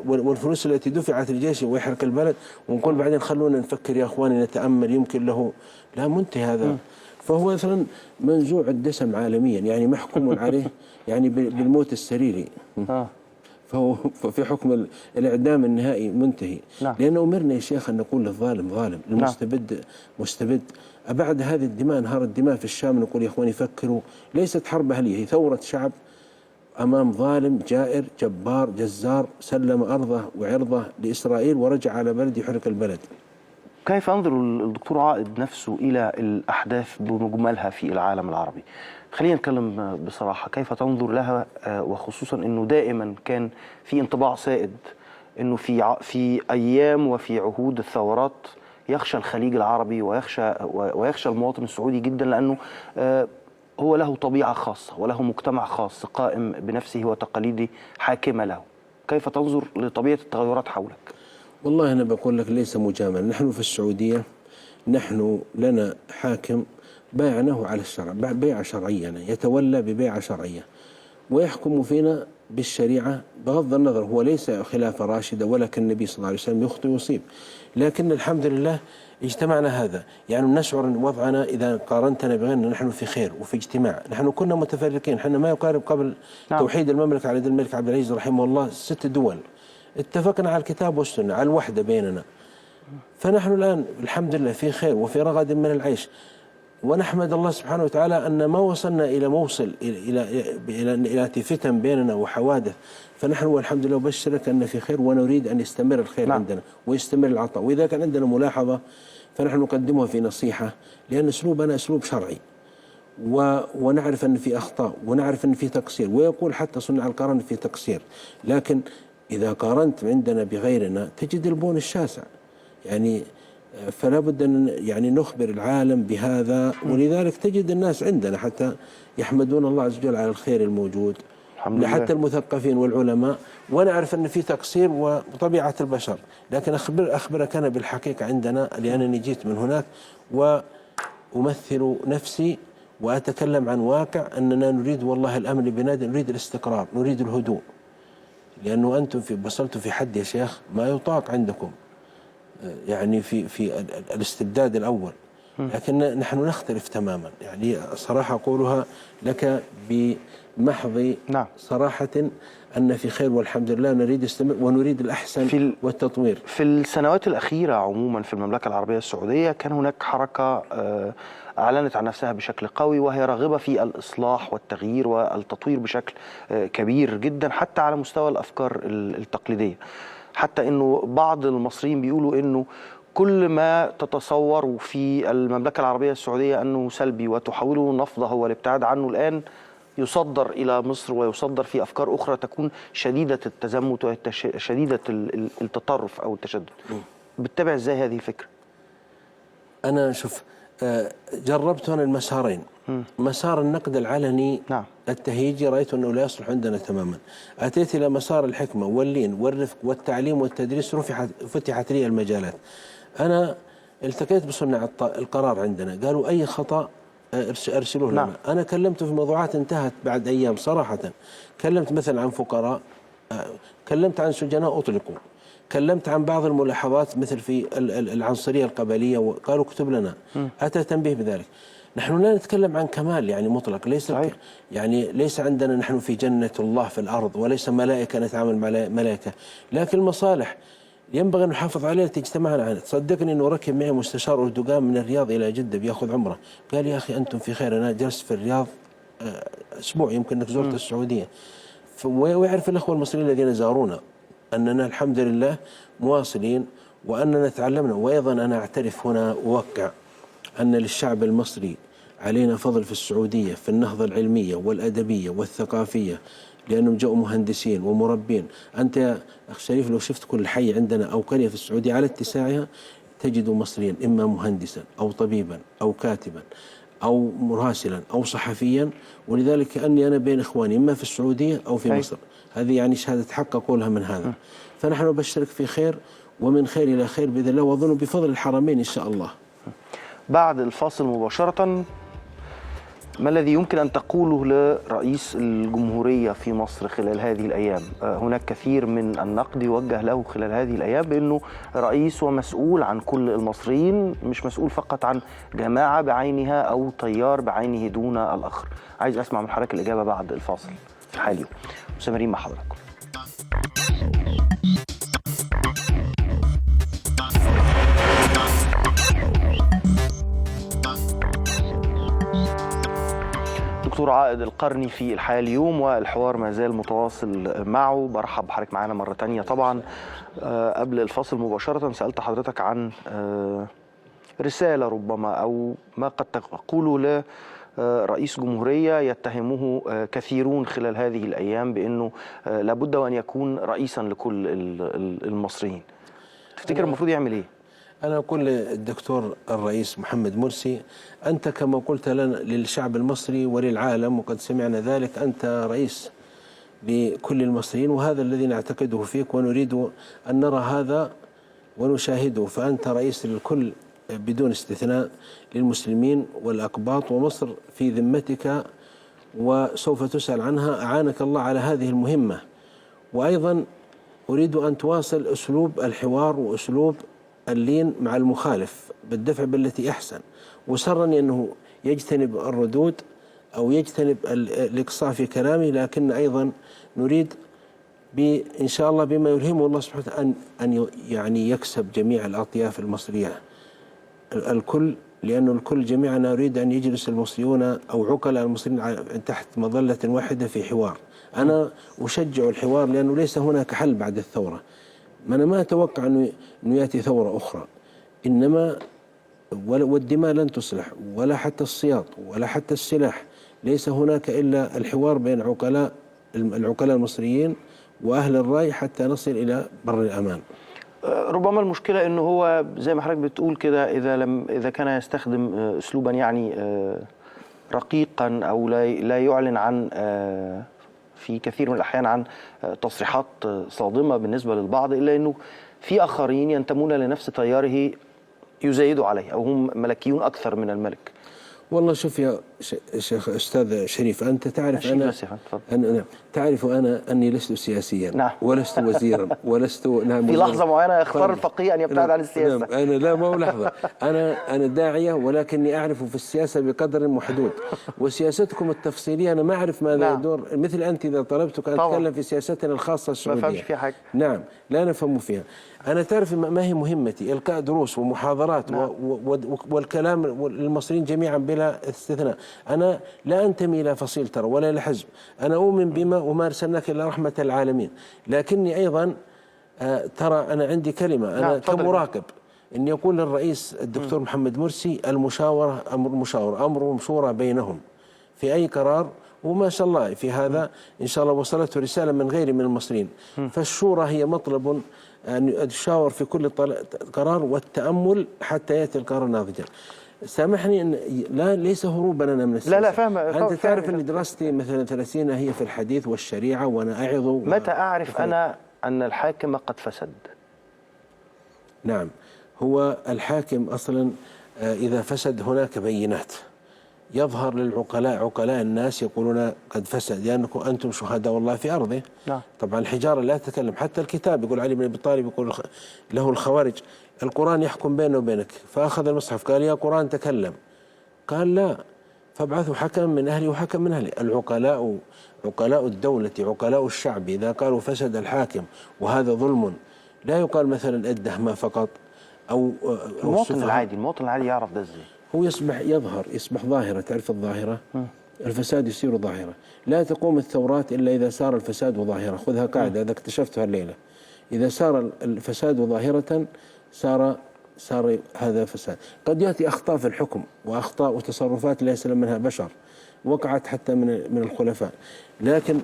والفلوس التي دفعت لجيشه ويحرق البلد، ونقول بعدين خلونا نفكر يا أخواني نتأمل يمكن له. لا، منتهي هذا. فهو مثلا منزوع الدسم عالميا، يعني محكوم عليه يعني بالموت السريري. فهو في حكم الإعدام النهائي منتهي. لأن أمرنا يا شيخ أن نقول للظالم ظالم، المستبد مستبد. بعد هذه الدماء، انهار الدماء في الشام، نقول يا إخواني فكروا، ليست حرب أهلية، هي ثورة شعب أمام ظالم جائر جبار جزار سلم أرضه وعرضه لإسرائيل ورجع على بلد يحرق البلد. كيف ينظر الدكتور عائد نفسه إلى الأحداث بمجملها في العالم العربي؟ خلينا نتكلم بصراحة، كيف تنظر لها، وخصوصا أنه دائما كان في انطباع سائد أنه في أيام وفي عهود الثورات يخشى الخليج العربي ويخشى المواطن السعودي جدا، لأنه هو له طبيعة خاصة وله مجتمع خاص قائم بنفسه وتقاليده حاكمة له. كيف تنظر لطبيعة التغيرات حولك؟ والله أنا بقول لك ليس مجامل. نحن في السعودية نحن لنا حاكم بايعناه على الشرع، بيعة شرعية، يتولى ببيعة شرعية ويحكم فينا بالشريعة، بغض النظر هو ليس خلافة راشدة ولا كالنبي صلى الله عليه وسلم يخطئ ويصيب، لكن الحمد لله اجتمعنا هذا. يعني نشعر أن وضعنا إذا قارنتنا بغيرنا نحن في خير وفي اجتماع. نحن كنا متفرقين، نحن ما يقارب قبل توحيد المملكة على يد الملك عبد العزيز رحمه الله 6 دول، اتفقنا على الكتاب والسنة، على الوحدة بيننا. فنحن الآن الحمد لله في خير وفي رغد من العيش، ونحمد الله سبحانه وتعالى أن ما وصلنا إلى موصل إلى فتن بيننا وحوادث. فنحن والحمد لله أبشرك أن في خير، ونريد أن يستمر الخير عندنا ويستمر العطاء. وإذا كان عندنا ملاحظة فنحن نقدمها في نصيحة، لأن أسلوبنا أسلوب شرعي، ونعرف أن في أخطاء ونعرف أن في تقصير، ويقول حتى صنع القرن في تقصير، لكن إذا قارنت عندنا بغيرنا تجد البون الشاسع. يعني فلا بد أن يعني نخبر العالم بهذا، ولذلك تجد الناس عندنا حتى يحمدون الله عز وجل على الخير الموجود، حتى المثقفين والعلماء. ونعرف أن في تقصير وطبيعة البشر، لكن أخبرك أنا بالحقيقة عندنا، لأنني جيت من هناك وأمثل نفسي وأتكلم عن واقع أننا نريد والله الأمن لبلادنا، نريد الاستقرار، نريد الهدوء، لأنه أنتم وصلتوا في حد يا شيخ ما يطاق عندكم، يعني في الاستبداد الأول، لكن نحن نختلف تماما. يعني صراحة أقولها لك بمحض صراحة أن في خير والحمد لله، نريد استمر ونريد الأحسن والتطوير. في السنوات الأخيرة عموما في المملكة العربية السعودية كان هناك حركة أعلنت عن نفسها بشكل قوي، وهي راغبة في الإصلاح والتغيير والتطوير بشكل كبير جدا، حتى على مستوى الأفكار التقليدية. حتى انه بعض المصريين بيقولوا انه كل ما تتصور في المملكة العربية السعودية أنه سلبي وتحاول نفضه والابتعاد عنه الآن يصدر إلى مصر ويصدر في أفكار أخرى تكون شديدة التزمت وشديدة التطرف أو التشدد. بتتابع إزاي هذه الفكرة؟ أنا شوف، جربت أنا المسارين. مسار النقد العلني نعم. التهيجي رأيت أنه لا يصلح عندنا تماما. أتيت إلى مسار الحكمة واللين والرفق والتعليم والتدريس، فتحت لي المجالات. أنا التقيت بصناع القرار عندنا، قالوا أي خطأ أرسلوه لنا. أنا كلمت في موضوعات انتهت بعد أيام صراحة. كلمت مثلا عن فقراء، كلمت عن سجناء أطلقوا، كلمت عن بعض الملاحظات مثل في العنصرية القبلية، وقالوا اكتب لنا. أتى تنبيه بذلك. نحن لا نتكلم عن كمال يعني مطلق، ليس يعني ليس عندنا نحن في جنة الله في الأرض، وليس ملائكة نتعامل مع ملائكة، لكن المصالح ينبغي أن نحافظ عليها تجتمعنا عنها. تصدقني أنه ركب معي مستشار أردوغان من الرياض إلى جدة بياخذ عمرة، قال يا أخي أنتم في خير، أنا جلست في الرياض أسبوع، يمكن أنك زرت السعودية، ويعرف الأخوة المصريين الذين زارونا أننا الحمد لله مواصلين وأننا تعلمنا. وأيضا أنا أعترف هنا وأوقع أن للشعب المصري علينا فضل في السعودية في النهضة العلمية والأدبية والثقافية، لأنهم جاءوا مهندسين ومربين. أنت يا أخ شريف لو شفت كل حي عندنا أو قرية في السعودية على اتساعها تجد مصريا، إما مهندسا أو طبيبا أو كاتبا أو مراسلا أو صحفيا. ولذلك كأني أنا بين إخواني إما في السعودية أو في مصر. هذه يعني شهادة حق أقولها من هذا. فنحن نبشرك في خير ومن خير إلى خير بإذن الله، وأظن بفضل الحرمين إن شاء الله. بعد الفاصل مباشرة، ما الذي يمكن أن تقوله لرئيس الجمهورية في مصر خلال هذه الأيام؟ هناك كثير من النقد يوجه له خلال هذه الأيام بأنه رئيس ومسؤول عن كل المصريين، مش مسؤول فقط عن جماعة بعينها أو تيار بعينه دون الآخر. عايز أسمع من حضرتك الإجابة بعد الفاصل في حالي. مستمرين مع حضراتكم. دكتور عائد القرني في الحياة اليوم، والحوار ما زال متواصل معه. برحب بحضرتك معانا مرة تانية. طبعا قبل الفاصل مباشرة سألت حضرتك عن رسالة ربما أو ما قد تقوله لرئيس جمهورية يتهمه كثيرون خلال هذه الأيام بأنه لابد وأن يكون رئيسا لكل المصريين. تفتكر المفروض يعمل إيه؟ أنا أقول للدكتور الرئيس محمد مرسي، أنت كما قلت لنا للشعب المصري وللعالم، وقد سمعنا ذلك، أنت رئيس لكل المصريين، وهذا الذي نعتقده فيك ونريد أن نرى هذا ونشاهده. فأنت رئيس للكل بدون استثناء، للمسلمين والأقباط، ومصر في ذمتك وسوف تسأل عنها. أعانك الله على هذه المهمة. وأيضا أريد أن تواصل أسلوب الحوار وأسلوب اللين مع المخالف بالدفع بالتي أحسن، وسرني أنه يجتنب الردود أو يجتنب الإقصاء في كلامه، لكن أيضا نريد إن شاء الله بما يلهمه الله سبحانه وتعالى أن يعني يكسب جميع الأطياف المصرية الكل، لأنه الكل جميعا نريد أن يجلس المصريون أو عقلاء المصريين تحت مظلة واحدة في حوار. أنا أشجع الحوار لأنه ليس هناك حل بعد الثورة. أنا ما أتوقع أنه يأتي ثورة أخرى، إنما والدماء لن تصلح ولا حتى السياط ولا حتى السلاح. ليس هناك إلا الحوار بين العقلاء المصريين وأهل الرأي حتى نصل إلى بر الأمان. ربما المشكلة أنه هو زي ما حضرتك بتقول كده، إذا كان يستخدم أسلوبا يعني رقيقا أو لا يعلن عن في كثير من الأحيان عن تصريحات صادمة بالنسبة للبعض، إلا أنه في آخرين ينتمون لنفس تياره يزايدوا عليه أو هم ملكيون أكثر من الملك. والله شوف يا شيخ أستاذ شريف، أنت تعرف تعرف أنا أني لست سياسيا. نعم. ولست وزيرا ولست في لحظة معينة يختار الفقيه أن يبتعد عن السياسة. نعم. أنا لا، ما هو لحظة، أنا داعية، ولكني أعرف في السياسة بقدر محدود، وسياستكم التفصيلية أنا ما أعرف ماذا يدور. مثل أنت إذا طلبتك أن تتكلم في سياستنا الخاصة السعودية ما فهمش فيها حاجة. نعم، لا نفهم فيها. أنا تعرف ما هي مهمتي؟ إلقاء دروس ومحاضرات. نعم. والكلام للمصريين جميعا بلا استثناء. أنا لا أنتمي إلى فصيل ترى ولا إلى حزب، أنا أؤمن بما وما أرسلناك إلا رحمة العالمين. لكني أيضا ترى أنا عندي كلمة، أنا كمراقب أن يقول الرئيس الدكتور محمد مرسي المشاورة أمر مشاورة، أمر مشورة بينهم في أي قرار. وما شاء الله في هذا إن شاء الله وصلته رسالة من غير من المصريين. فالشورى هي مطلب أن يتشاور في كل قرار والتأمل حتى يأتي القرار ناضجا. سامحني أن لا ليس هروبا أنا من السياسة. لا فاهم. أنت تعرف أن دراستي مثلا 30 هي في الحديث والشريعة وأنا أعظ. متى أعرف أنا أن الحاكم قد فسد؟ نعم، هو الحاكم أصلا إذا فسد هناك بينات يظهر للعقلاء، عقلاء الناس يقولون قد فسد لأنكم أنتم شهداء الله في أرضه. نعم. طبعا الحجارة لا تتكلم، حتى الكتاب يقول علي بن أبي طالب يقول له الخوارج القرآن يحكم بينه وبينك، فأخذ المصحف قال يا قرآن تكلم، قال لا فابعثوا حكم من أهلي وحكم من أهلي. العقلاء عقلاء الدولة عقلاء الشعب إذا قالوا فسد الحاكم وهذا ظلم لا يقال مثلا الدهمة فقط أو المواطن العادي يعرف ده ازاي؟ هو يصبح ظاهرة. تعرف الظاهرة؟ الفساد يصير ظاهرة. لا تقوم الثورات إلا إذا صار الفساد ظاهرة. خذها قاعدة هذا اكتشفتها الليلة. إذا صار الفساد ظاهرة صار هذا فساد. قد يأتي أخطاء في الحكم وأخطاء وتصرفات لا يسلم منها بشر وقعت حتى من الخلفاء، لكن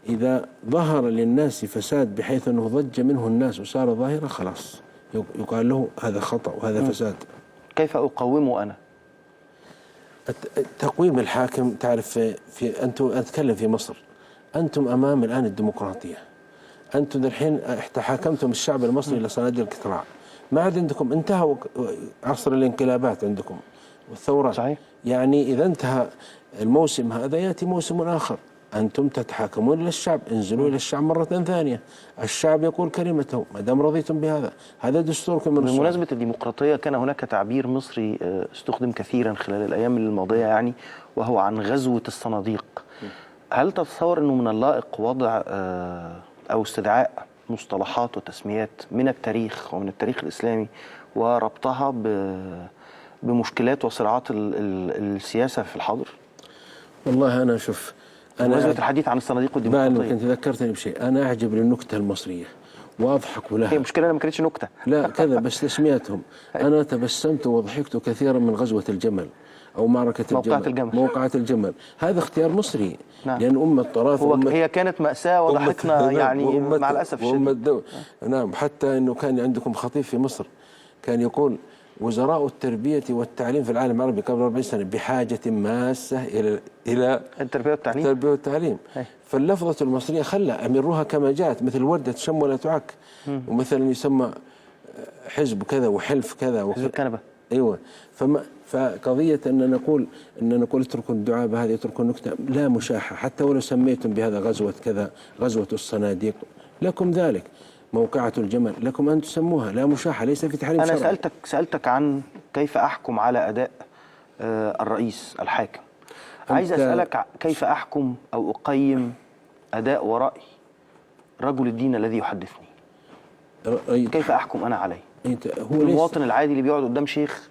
إذا ظهر للناس فساد بحيث أنه ضج منه الناس وصار ظاهرة خلاص يقال له هذا خطأ وهذا فساد. كيف أقومه أنا؟ تقويم الحاكم تعرف أنتم أتكلم في مصر، أنتم أمام الآن الديمقراطية. أنتم الحين حاكمتم الشعب المصري إلى صناديق القطراع، ما عاد عندكم، انتهى عصر الانقلابات عندكم والثورات. صحيح. يعني إذا انتهى الموسم هذا يأتي موسم آخر، أنتم تتحاكمون إلى الشعب، انزلوا إلى الشعب مرة ثانية، الشعب يقول كلمته ما دام رضيتم بهذا، هذا دستوركم. بمناسبة الديمقراطية كان هناك تعبير مصري استخدم كثيرا خلال الأيام الماضية يعني، وهو عن غزوة الصناديق. هل تتصور أنه من اللائق وضع أو استدعاء مصطلحات وتسميات من التاريخ ومن التاريخ الإسلامي وربطها بمشكلات وصراعات السياسة في الحاضر؟ والله أنا شوف، بمناسبة الحديث عن الصناديق والديمقراطية كنت ذكرتني بشيء، أنا أعجب للنكتة المصرية وأضحك لها. هي مشكلة أنا ما كانتش نكتة، لا كذا بس تسميتهم. أنا تبسمت وضحكت كثيرا من غزوة الجمل أو معركة موقعة الجمل. هذا اختيار مصري. نعم. لأن أمة طراف هي كانت مأساة وضحكنا يعني مع الأسف الشديد. نعم، حتى أنه كان عندكم خطيب في مصر كان يقول وزراء التربية والتعليم في العالم العربي قبل 40 سنة بحاجة ماسة إلى التربية والتعليم. فاللفظة المصرية خلى أمروها كما جاءت، مثل وردة تشم ولا تعك، ومثلا يسمى حزب كذا وحلف كذا حزب الكنبة. أيوة. فقضية أن نقول اتركوا الدعابة هذه، اتركوا النكتة، لا مشاحة. حتى ولو سميتم بهذا غزوة كذا، غزوة الصناديق، لكم ذلك. موقعة الجمل لكم أن تسموها، لا مشاحة، ليس في تحريم شرعي. أنا سألتك عن كيف أحكم على أداء الرئيس الحاكم. عايز أسألك كيف أحكم أو أقيم أداء ورأي رجل الدين الذي يحدثني. كيف أحكم أنا عليه؟ هو المواطن العادي اللي بيقعد قدام شيخ.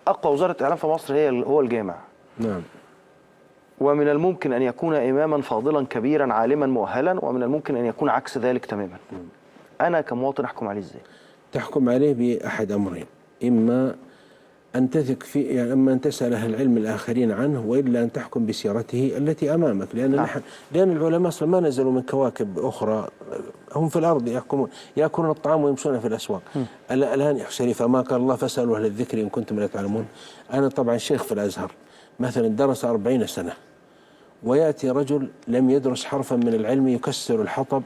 أقوى وزارة إعلام في مصر هو الجامع. نعم. ومن الممكن أن يكون إماما فاضلا كبيرا عالما مؤهلا، ومن الممكن أن يكون عكس ذلك تماما. أنا كمواطن أحكم عليه إزاي؟ تحكم عليه بأحد أمرين، إما أن تثق فيه، يعني أما أن تسأل أهل العلم الآخرين عنه، وإلا أن تحكم بسيرته التي أمامك، لأن العلماء أصلا ما نزلوا من كواكب أخرى، هم في الأرض يأكلون الطعام ويمشون في الأسواق. الآن يا شريف ما قال الله فاسألوا أهل الذكر إن كنتم لا تعلمون. أنا طبعا شيخ في الأزهر مثلا درس 40 سنة، ويأتي رجل لم يدرس حرفا من العلم يكسر الحطب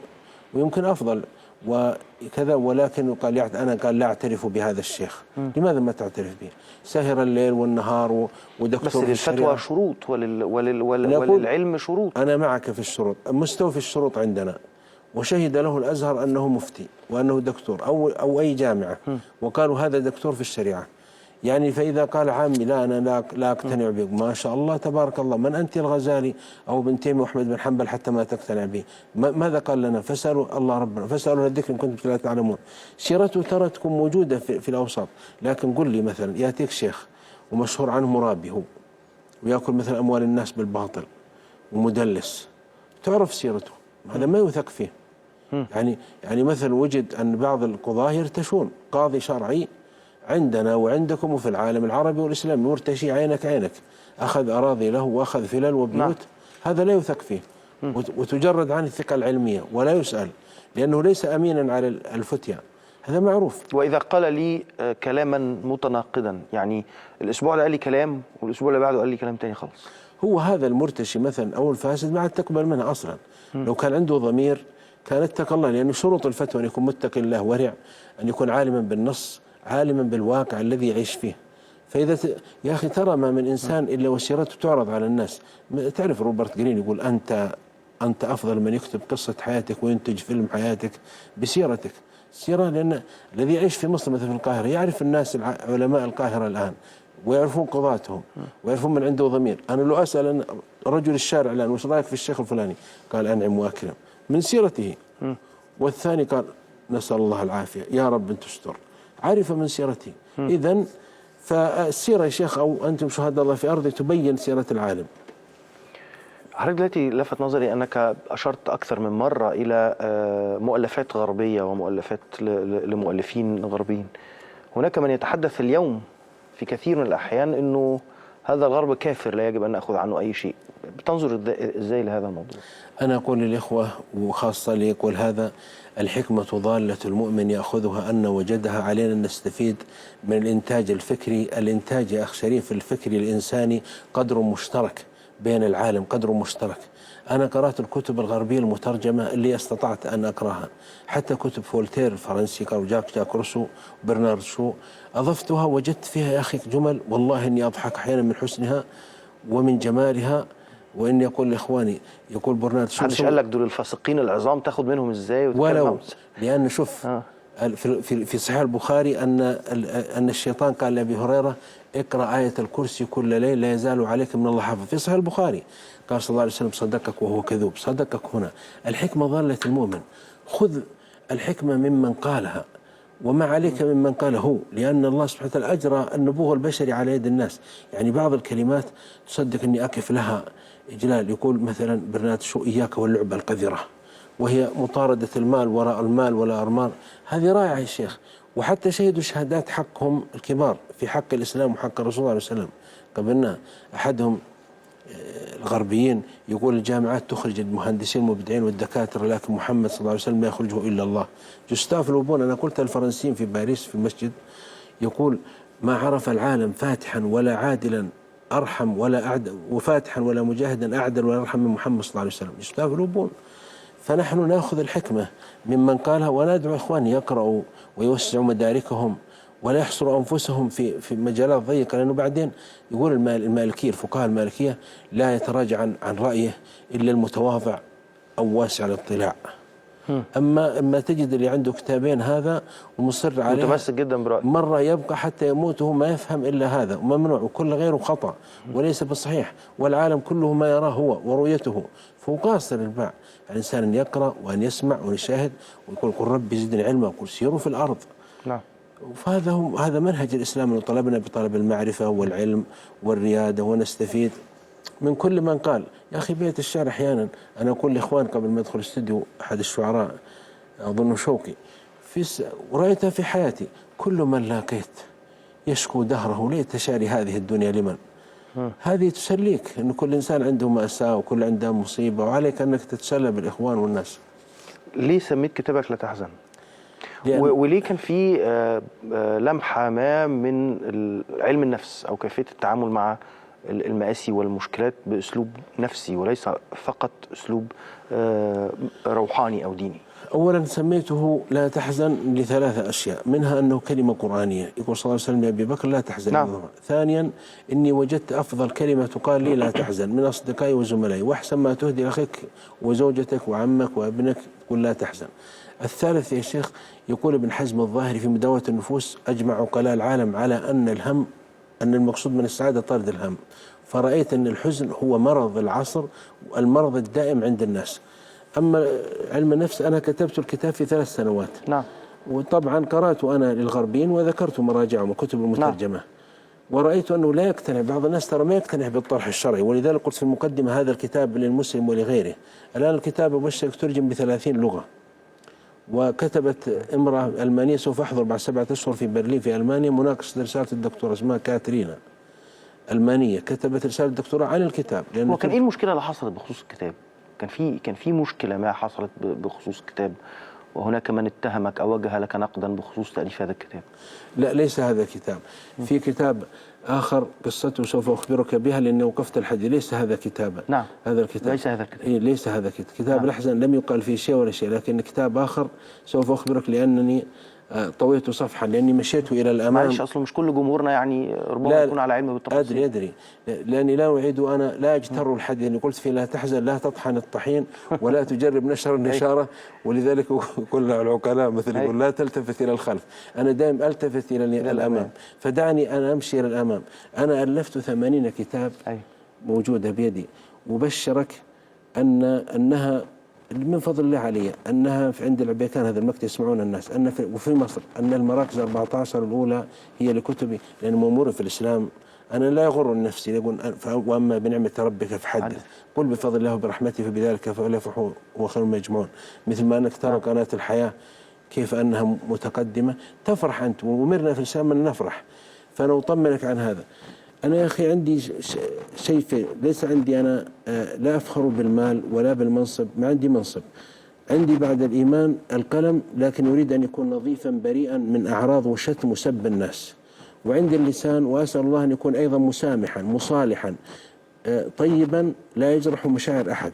ويمكن أفضل وكذا، ولكن قال لا أعترف بهذا الشيخ. لماذا ما تعترف به؟ سهر الليل والنهار ودكتور. بس للفتوى شروط وللعلم شروط. أنا معك في الشروط، مستوفي الشروط عندنا، وشهد له الأزهر أنه مفتي وأنه دكتور أو أي جامعة، وقالوا هذا دكتور في الشريعة. يعني فإذا قال عامي لا أنا لا أقتنع به، ما شاء الله تبارك الله، من أنت الغزالي أو ابن تيمية وأحمد بن حنبل حتى ما تقتنع به؟ ماذا قال لنا؟ فاسألوا الله ربنا، فاسألوا الذكر إن كنتم لا تعلمون. سيرته ترى تكون موجودة في الأوساط، لكن قل لي مثلا يأتيك شيخ ومشهور عنه مرابي هو، ويأكل مثلا أموال الناس بالباطل ومدلس، تعرف سيرته، هذا ما يوثق فيه. يعني مثلا وجد أن بعض القضاة يرتشون، قاضي شرعي عندنا وعندكم وفي العالم العربي والإسلامي مرتشي عينك عينك، أخذ أراضي له وأخذ فلل وبيوت، هذا لا يثق فيه وتجرد عنه الثقة العلمية ولا يسأل، لأنه ليس أمينا على الفتيا، هذا معروف. وإذا قال لي كلاما متناقضا، يعني الأسبوع ده قال لي كلام والأسبوع اللي بعده قال لي كلام تاني خالص، هو هذا المرتشي مثلا أو الفاسد ما عاد تقبل منه أصلا. لو كان عنده ضمير كان اتقى الله، لأن شروط الفتوى أن يكون متقي الله ورع، أن يكون عالما بالنص، عالما بالواقع الذي يعيش فيه. فإذا يا أخي ترى ما من إنسان إلا وسيرته تعرض على الناس. تعرف روبرت جرين يقول أنت أفضل من يكتب قصة حياتك وينتج فيلم حياتك بسيرتك. السيرة، لأن الذي يعيش في مصر مثل في القاهرة يعرف الناس علماء القاهرة الآن ويعرفون قضاتهم ويعرفون من عنده ضمير. أنا لو أسأل رجل الشارع الآن وش رأيك في الشيخ الفلاني، قال أنعم وأكرم من سيرته. والثاني قال نسأل الله العافية يا رب أن تستر، عارف من سيرته. إذن فالسيرة يا شيخ أو أنتم شهداء الله في أرضه تبين سيرة العالم. حضرتك دلوقتي لفت نظري أنك أشرت أكثر من مرة إلى مؤلفات غربية ومؤلفات لمؤلفين غربيين. هناك من يتحدث اليوم في كثير من الأحيان أنه هذا الغرب كافر لا يجب أن نأخذ عنه أي شيء. بتنظر إزاي لهذا الموضوع؟ أنا أقول للإخوة وخاصة لي يقول هذا: الحكمة ضالة المؤمن يأخذها أن وجدها، علينا أن نستفيد من الإنتاج الفكري. الإنتاج يا أخ شريف الفكري الإنساني قدر مشترك بين العالم، قدر مشترك. أنا قرأت الكتب الغربية المترجمة اللي استطعت أن أقرأها، حتى كتب فولتير الفرنسي جاك روسو وبرنارد شو أضفتها، وجدت فيها يا أخي جمل والله إني أضحك أحيانا من حسنها ومن جمالها. وإني أقول لإخواني، يقول برنارد شو محدش قال لك دول الفاسقين العظام تاخد منهم إزاي ولو، لأن شوف في صحيح البخاري أن الشيطان قال لأبي هريرة: اقرأ آية الكرسي كل ليل لا يزال عليك من الله حافظ. في صحيح البخاري قال صلى الله عليه وسلم: صدقك وهو كذوب. صدقك هنا. الحكمة ضالة المؤمن، خذ الحكمة ممن قالها وما عليك ممن قاله، لأن الله سبحانه وتعالى أجرى النبوغ البشري على يد الناس. يعني بعض الكلمات تصدق أني أقف لها إجلال. يقول مثلا برنارد شو: إياك واللعبة القذرة، وهي مطاردة المال وراء المال ولا أرمان. هذه رائعة يا شيخ. وحتى شهدوا شهادات حقهم الكبار في حق الإسلام وحق الرسول صلى الله عليه وسلم قبلنا. أحدهم الغربيين يقول: الجامعات تخرج المهندسين المبدعين والدكاترة، لكن محمد صلى الله عليه وسلم ما يخرجه إلا الله. جوستاف لوبون، أنا قلت الفرنسيين في باريس في المسجد، يقول: ما عرف العالم فاتحا ولا عادلا أرحم ولا أعدل، وفاتحا ولا مجاهدا أعدل ولا أرحم من محمد صلى الله عليه وسلم. جوستاف لوبون. فنحن نأخذ الحكمة ممن قالها، وندعو إخواني يقرأوا ويوسعوا مداركهم ولا يحصروا أنفسهم في مجالات ضيقة، لأنه بعدين يقول المالكية، الفقهاء المالكية: لا يتراجع عن رأيه إلا المتواضع أو واسع الاطلاع. أما تجد اللي عنده كتابين هذا ومصر عليه متمسك جدا برأيه، مرة يبقى حتى يموت وهو ما يفهم إلا هذا، وممنوع، وكل غيره خطأ وليس بصحيح، والعالم كله ما يراه هو ورؤيته، فهو قاصر الباع. الإنسان أن يقرأ وأن يسمع وأن يشاهد ويقول: قل ربي زدني علما، وقل سيروا في الأرض. نعم. هذا منهج الإسلام، أنه طلبنا بطلب المعرفة والعلم والريادة، ونستفيد من كل من قال. يا أخي بيت الشعر أحيانا، أنا أقول لإخوان قبل ما أدخل الاستوديو، أحد الشعراء أظن شوقي، ورأيتها في حياتي: كل من لاقيت يشكو دهره ليت شعري هذه الدنيا لمن. هذه تسليك، أن كل إنسان عنده مأساة وكل عنده مصيبة، وعليك أنك تتسلى بالإخوان والناس. ليه سميت كتابك لا تحزن؟ وليه كان في لمحة ما من علم النفس أو كيفية التعامل مع المآسي والمشكلات بأسلوب نفسي وليس فقط أسلوب روحاني أو ديني؟ أولا سميته لا تحزن لثلاثة أشياء، منها أنه كلمة قرآنية، يقول صلى الله عليه وسلم لأبي بكر: لا تحزن. نعم. ثانيا إني وجدت أفضل كلمة تقال لي لا تحزن من أصدقائي وزملائي، وأحسن ما تهدي لأخيك وزوجتك وعمك وابنك تقول لا تحزن. الثالث يا شيخ، يقول ابن حزم الظاهري في مداوة النفوس: أجمع عقلاء العالم على أن المقصود من السعادة طرد الهم، فرأيت أن الحزن هو مرض العصر، المرض الدائم عند الناس. أما علم النفس أنا كتبت الكتاب في 3 سنوات. نعم. وطبعا قرأت أنا للغربيين وذكرت مراجعهم وكتب المترجمة. نعم. ورأيت أنه لا يقتنع بعض الناس، ترى ما يقتنع بالطرح الشرعي، ولذلك قلت في المقدمة: هذا الكتاب للمسلم ولغيره. الآن الكتاب أبشرك ترجم ب30 لغة، وكتبت امرأة ألمانية سوف أحضر بعد 7 أشهر في برلين في ألمانيا مناقشة رسالة الدكتوراه، اسمها كاترينا، ألمانية، كتبت رسالة الدكتوراه عن الكتاب. هو كان إيه المشكلة اللي حصلت بخصوص الكتاب؟ كان في مشكلة ما حصلت بخصوص الكتاب، وهناك من اتهمك أو وجه لك نقدا بخصوص تأليف هذا الكتاب؟ لا، ليس هذا كتاب. في كتاب آخر قصته سوف أخبرك بها لأني وقفت الحديث. ليس هذا كتابا. نعم، هذا الكتاب ليس هذا الكتاب. إيه، ليس هذا كتاب نعم. الأحزان، لم يقال فيه شيء ولا شيء، لكن كتاب آخر سوف أخبرك لأنني طويت صفحا لأني مشيت إلى الأمام. معلش، أصلا مش كل جمهورنا يعني ربما يكون على علم بالتفاصيل. أدري لأني لا أعيد، أنا لا أجتر الحديث، اللي قلت فيه لا تحزن، لا تطحن الطحين، ولا تجرب نشر النشارة، ولذلك كل العقلاء مثل يقول لا تلتفت إلى الخلف. أنا دائما ألتفت إلى الأمام، فدعني أنا أمشي إلى الأمام. أنا ألفت 80 كتاب موجودة بيدي، وبشرك أنها من فضل الله علي أنها في عند العبيكان، هذا المكتب يسمعون الناس، وفي مصر أن المراكز 14 الأولى هي لكتبي، لأن مأمور في الإسلام. أنا لا يغر نفسي، يقول وأما بنعمة ربك فحدث، قل بفضل الله وبرحمته فبذلك فليفرحوا هو خير مجمعون. مثل ما أنك ترى قناة الحياة كيف أنها متقدمة، تفرح أنت، وأمرنا في الإسلام أن نفرح. فأنا أطمنك عن هذا. أنا يا أخي عندي شيء، ليس عندي أنا لا أفخر بالمال ولا بالمنصب، ما عندي منصب. عندي بعد الإيمان القلم، لكن أريد أن يكون نظيفا بريئا من أعراض وشتم وسب الناس. وعندي اللسان، وأسأل الله أن يكون أيضا مسامحا مصالحا طيبا لا يجرح مشاعر أحد.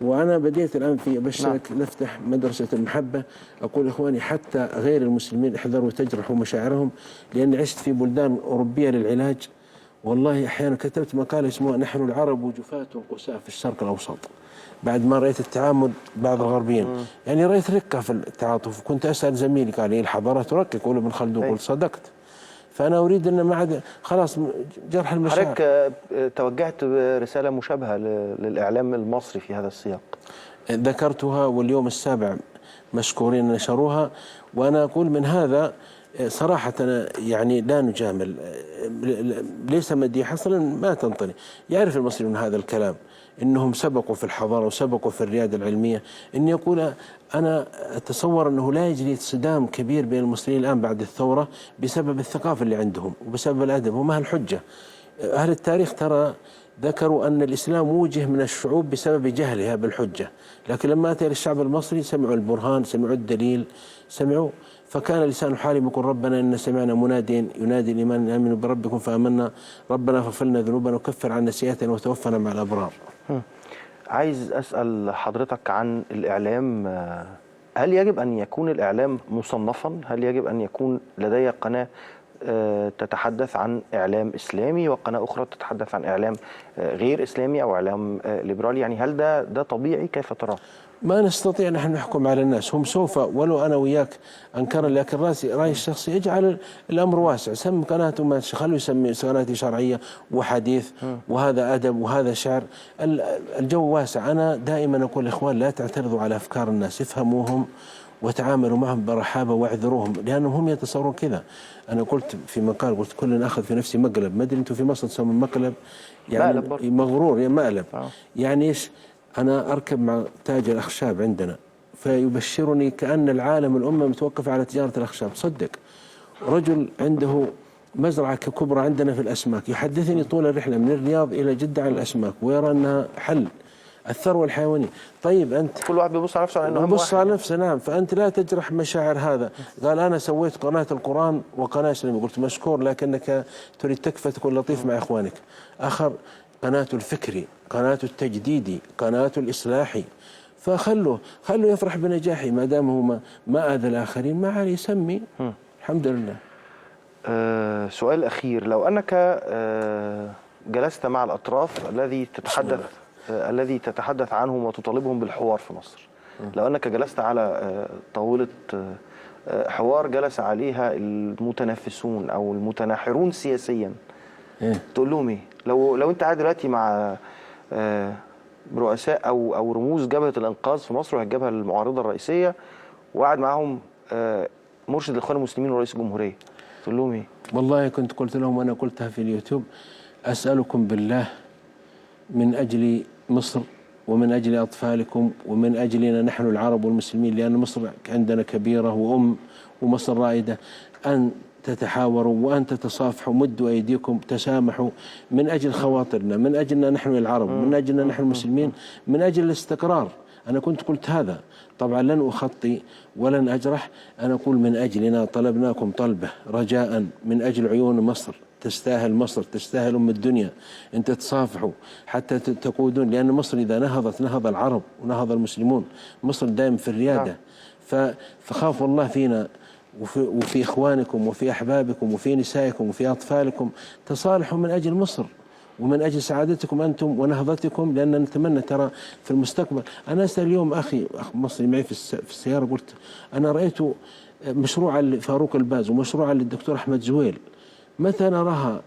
وأنا بديت الآن في أبشرك نفتح مدرسة المحبة. أقول إخواني حتى غير المسلمين احذروا تجرحوا مشاعرهم، لأني عشت في بلدان أوروبية للعلاج. والله أحيانا كتبت مقالة اسمها نحن العرب جفاة قساة في الشرق الأوسط، بعد ما رأيت التعامل بعض الغربيين. يعني رأيت رقة في التعاطف. كنت أسأل زميلي قال لي الحضارة ترقق، يقول ابن خلدون، قلت صدقت. فأنا أريد أن ما عاد خلاص جرح المشاعر. حضرتك توجهت برسالة مشابهة للإعلام المصري في هذا السياق؟ ذكرتها، واليوم السابع مشكورين نشروها. وأنا أقول من هذا صراحة يعني لا نجامل، ليس مديح، أصلا ما تنطلي. يعرف المصريون هذا الكلام، إنهم سبقوا في الحضارة وسبقوا في الريادة العلمية. إن يقول أنا أتصور أنه لا يجري صدام كبير بين المصريين الآن بعد الثورة بسبب الثقافة اللي عندهم وبسبب الأدب، وما الحجة. أهل التاريخ ترى ذكروا أن الإسلام وجه من الشعوب بسبب جهلها بالحجة، لكن لما أتى للشعب المصري سمعوا البرهان، سمعوا الدليل، سمعوا، فكان لسان حالهم يقول ربنا إن سمعنا مناديا ينادي الإيمان أن آمنوا بربكم فآمنا ربنا فاغفر لنا ذنوبنا وكفر عنا سيئاتنا وتوفنا مع الأبرار. عايز أسأل حضرتك عن الإعلام. هل يجب أن يكون الإعلام مصنفا؟ هل يجب أن يكون لدي قناة تتحدث عن إعلام إسلامي وقناة أخرى تتحدث عن إعلام غير إسلامي أو إعلام ليبرالي؟ يعني هل ده طبيعي؟ كيف تراه؟ ما نستطيع نحن نحكم على الناس، هم سوف ولو أنا وياك أنكرا، لكن رأيي الشخصي اجعل الأمر واسع. سم قناته ما خلوا يسمي قناتي شرعية وحديث وهذا أدب وهذا شعر، الجو واسع. أنا دائما أقول إخوان لا تعترضوا على أفكار الناس، افهموهم وتعاملوا معهم برحابة واعذروهم، لأنهم هم يتصورون كذا. أنا قلت في مقال، قلت كلنا أخذ في نفسي مقلب، ما أدري أنتم في مصر تسمون مقلب يعني مغرور، يعني مقلب. يعني إيش؟ أنا أركب مع تاجر الأخشاب عندنا فيبشرني كأن العالم الأمة متوقف على تجارة الأخشاب. صدق، رجل عنده مزرعة كبرى عندنا في الأسماك، يحدثني طول الرحلة من الرياض إلى جدة عن الأسماك، ويرى أنها حل الثروة الحيوانية. طيب أنت كل واحد بيبص على نفسه على أنه بيبص على نفسه، نعم. فأنت لا تجرح مشاعر هذا. قال أنا سويت قناة القرآن وقناة إسلامية، قلت مشكور، لكنك تريد تكفى تكون لطيف مع إخوانك. آخر قناة الفكري، قناة التجديدي، قناة الإصلاحي، فخلوا يفرح بنجاحي ما دام هو ما أذى الآخرين، ما عليه يسمي. الحمد لله. سؤال أخير، لو أنك جلست مع الأطراف الذي تتحدث عنهم وتطالبهم بالحوار في مصر، لو أنك جلست على طاولة حوار جلس عليها المتنافسون أو المتناحرون سياسيا، تقول لهم إيه؟ لو أنت قاعد دلوقتي مع رؤساء أو رموز جبهة الإنقاذ في مصر وهي الجبهة المعارضة الرئيسية، وقاعد معاهم مرشد الإخوان المسلمين ورئيس الجمهورية، تقول لهم إيه؟ والله كنت قلت لهم، وأنا قلتها في اليوتيوب، أسألكم بالله من أجل مصر ومن أجل أطفالكم ومن أجلنا نحن العرب والمسلمين، لأن مصر عندنا كبيرة وأم ومصر رائدة، أن تتحاوروا وأن تتصافحوا، مدوا أيديكم، تسامحوا من أجل خواطرنا، من أجلنا نحن العرب، من أجلنا نحن المسلمين، من أجل الاستقرار. أنا كنت قلت هذا طبعا، لن أخطي ولن أجرح، أنا أقول من أجلنا طلبناكم طلبة رجاء من أجل عيون مصر، تستاهل مصر، تستاهل أم الدنيا أن تتصافحوا حتى تقودون، لأن مصر إذا نهضت نهض العرب ونهض المسلمون، مصر دائم في الريادة. فخافوا الله فينا وفي إخوانكم وفي أحبابكم وفي نسائكم وفي أطفالكم، تصالحوا من أجل مصر ومن أجل سعادتكم أنتم ونهضتكم، لأن نتمنى ترى في المستقبل. أنا أسأل اليوم أخ مصري معي في السيارة، قلت أنا رأيت مشروعا فاروق الباز ومشروعا للدكتور أحمد زويل، متى نراها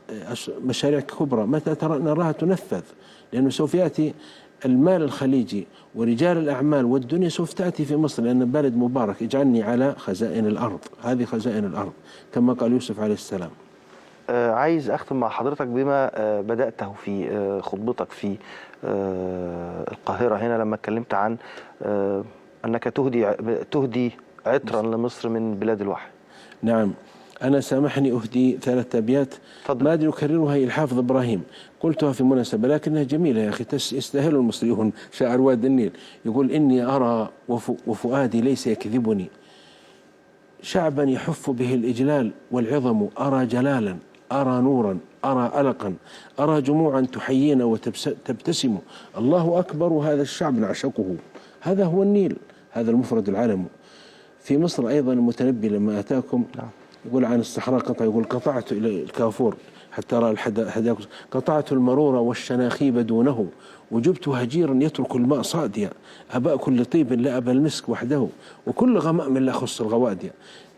مشاريع كبرى، متى نراها تنفذ؟ لأنه سوف يأتي المال الخليجي ورجال الأعمال والدنيا سوف تأتي في مصر، لأن بلد مبارك، اجعلني على خزائن الأرض، هذه خزائن الأرض كما قال يوسف عليه السلام. عايز أختم مع حضرتك بما بدأته في خطبتك في القاهرة هنا، لما اتكلمت عن أنك تهدي عطرا لمصر من بلاد الوحي. نعم، أنا سامحني أهدي 3 أبيات ما أدري أكررها، هي الحافظ إبراهيم، قلتها في مناسبة لكنها جميلة يا أخي، يستاهل المصريون. شاعر واد النيل يقول: إني أرى وفؤادي ليس يكذبني، شعبا يحف به الإجلال والعظم، أرى جلالا، أرى نورا، أرى ألقا، أرى جموعا تحيينا وتبتسم، الله أكبر، هذا الشعب نعشقه، هذا هو النيل، هذا المفرد العالم. في مصر أيضا المتنبي لما أتاكم يقول عن الصحراء قطع، يقول: قطعت إلى الكافور حتى رأى الحداك، قطعت المرور والشناخيب دونه، وجبت هجيرا يترك الماء صاديا، أباء كل طيب لا أبا المسك وحده، وكل غمام لا خص الغواديا.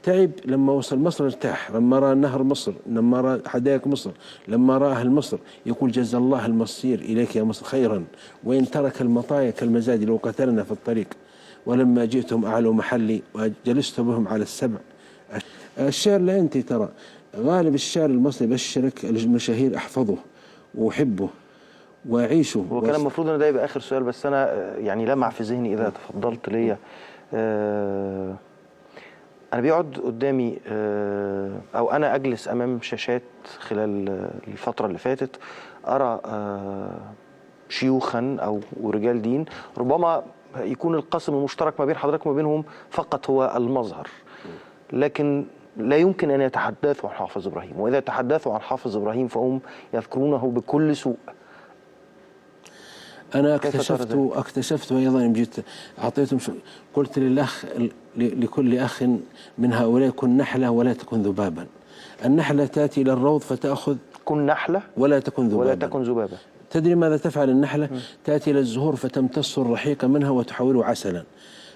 تعب لما وصل مصر، ارتاح لما رأى نهر مصر، لما رأى حدائق مصر، لما رأى أهل مصر، يقول: جزا الله المصير إليك يا مصر خيرا، وإن ترك المطايا كالمزاد لو قتلنا في الطريق، ولما جئتم أعلوا محلي وجلست بهم على السبع. الشعر لا أنت ترى غالب الشعر المصري بشرك المشاهير، أحفظه وأحبه وأعيشه. هو كان المفروض أن ده يبقى آخر سؤال، بس أنا يعني لمع في ذهني إذا تفضلت ليا. أنا بيقعد قدامي أو أنا أجلس أمام شاشات خلال الفترة اللي فاتت، أرى شيوخا أو رجال دين، ربما يكون القاسم المشترك ما بين حضرتك وما بينهم فقط هو المظهر، لكن لا يمكن أن يتحدثوا عن حافظ إبراهيم، وإذا تحدثوا عن حافظ إبراهيم فهم يذكرونه بكل سوء. أنا اكتشفت أيضا، جيت أعطيتهم قلت للأخ، لكل أخ من هؤلاء: كن نحلة ولا تكن ذبابا. النحلة تأتي إلى الروض فتأخذ، كن نحلة ولا تكن ذبابا. تدري ماذا تفعل النحلة؟ تأتي إلى الزهور فتمتص الرحيق منها وتحوله عسلا.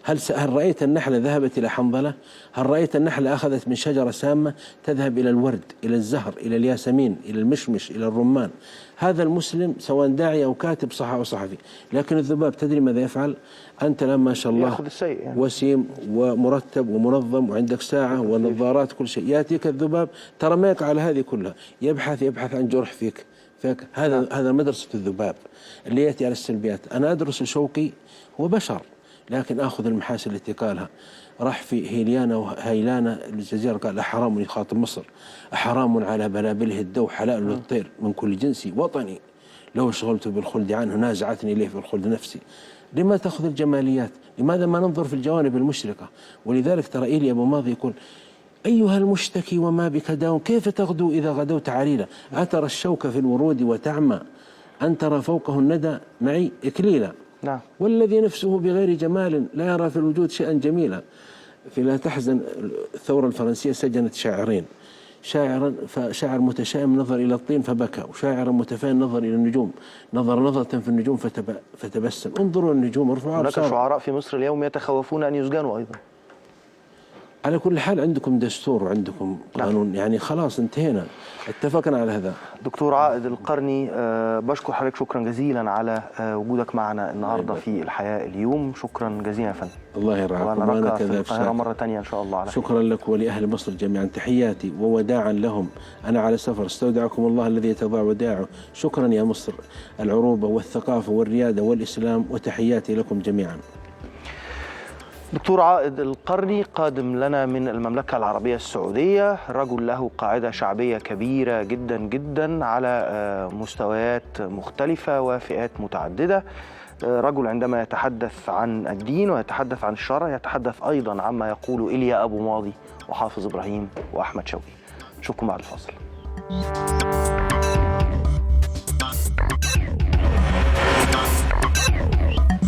هل رأيت النحلة ذهبت إلى حنظلة؟ هل رأيت النحلة أخذت من شجرة سامة تذهب إلى الورد، إلى الزهر، إلى الياسمين، إلى المشمش، إلى الرمان؟ هذا المسلم سواء داعي أو كاتب أو صحفي. لكن الذباب تدري ماذا يفعل؟ أنت الآن ما شاء الله يعني وسيم ومرتب ومنظم وعندك ساعة ونظارات كل شيء، يأتيك الذباب ترى ما يقع على هذه كلها، يبحث عن جرح فيك. هذا مدرسة الذباب اللي يأتي على السلبيات. أنا أدرس شوقي، هو بشر، لكن أخذ المحاسن التي قالها. راح في هيليانا وهيلانا الجزيرة قال: أحرام يخاطب مصر، أحرام على بلابله الدو، حلال للطير من كل جنسي وطني، لو شغلت بالخلد عنه نازعتني إليه في الخلد نفسي. لما تأخذ الجماليات؟ لماذا ما ننظر في الجوانب المشرقة؟ ولذلك ترى إيلي أبو ماضي يقول: أيها المشتكي وما بك داء، كيف تغدو إذا غدوت عريلا؟ أترى الشوك في الورود وتعمى، أن ترى فوقه الندى معي إكليلا. نعم. والذي نفسه بغير جمال لا يرى في الوجود شيئا جميلا. في لا تحزن الثورة الفرنسية سجنت شاعرين، شاعر متشائم نظر إلى الطين فبكى، وشاعر متفائل نظر إلى النجوم، نظرة في النجوم فتبسم. انظروا النجوم، ارفعوا هناك شعراء في مصر اليوم يتخوفون أن يسجنوا أيضا. على كل حال عندكم دستور وعندكم قانون، يعني خلاص انتهينا، اتفقنا على هذا. دكتور عائد القرني، بشكر حضرتك شكرا جزيلا على وجودك معنا النهارده في الحياة اليوم. شكرا جزيلا يا فندم. الله يرعاكم. ونراك في القاهرة مرة ثانية إن شاء الله. على شكرا خير. لك ولأهل مصر جميعا، تحياتي ووداعا لهم، أنا على سفر، استودعكم الله الذي يتضاع وداعه. شكرا يا مصر، العروبة والثقافة والريادة والإسلام، وتحياتي لكم جميعا. دكتور عائد القرني قادم لنا من المملكة العربية السعودية، رجل له قاعدة شعبية كبيرة جدا جدا على مستويات مختلفة وفئات متعددة. رجل عندما يتحدث عن الدين ويتحدث عن الشرع يتحدث أيضا عما يقول إيليا أبو ماضي وحافظ إبراهيم وأحمد شوقي. نشوفكم بعد الفاصل.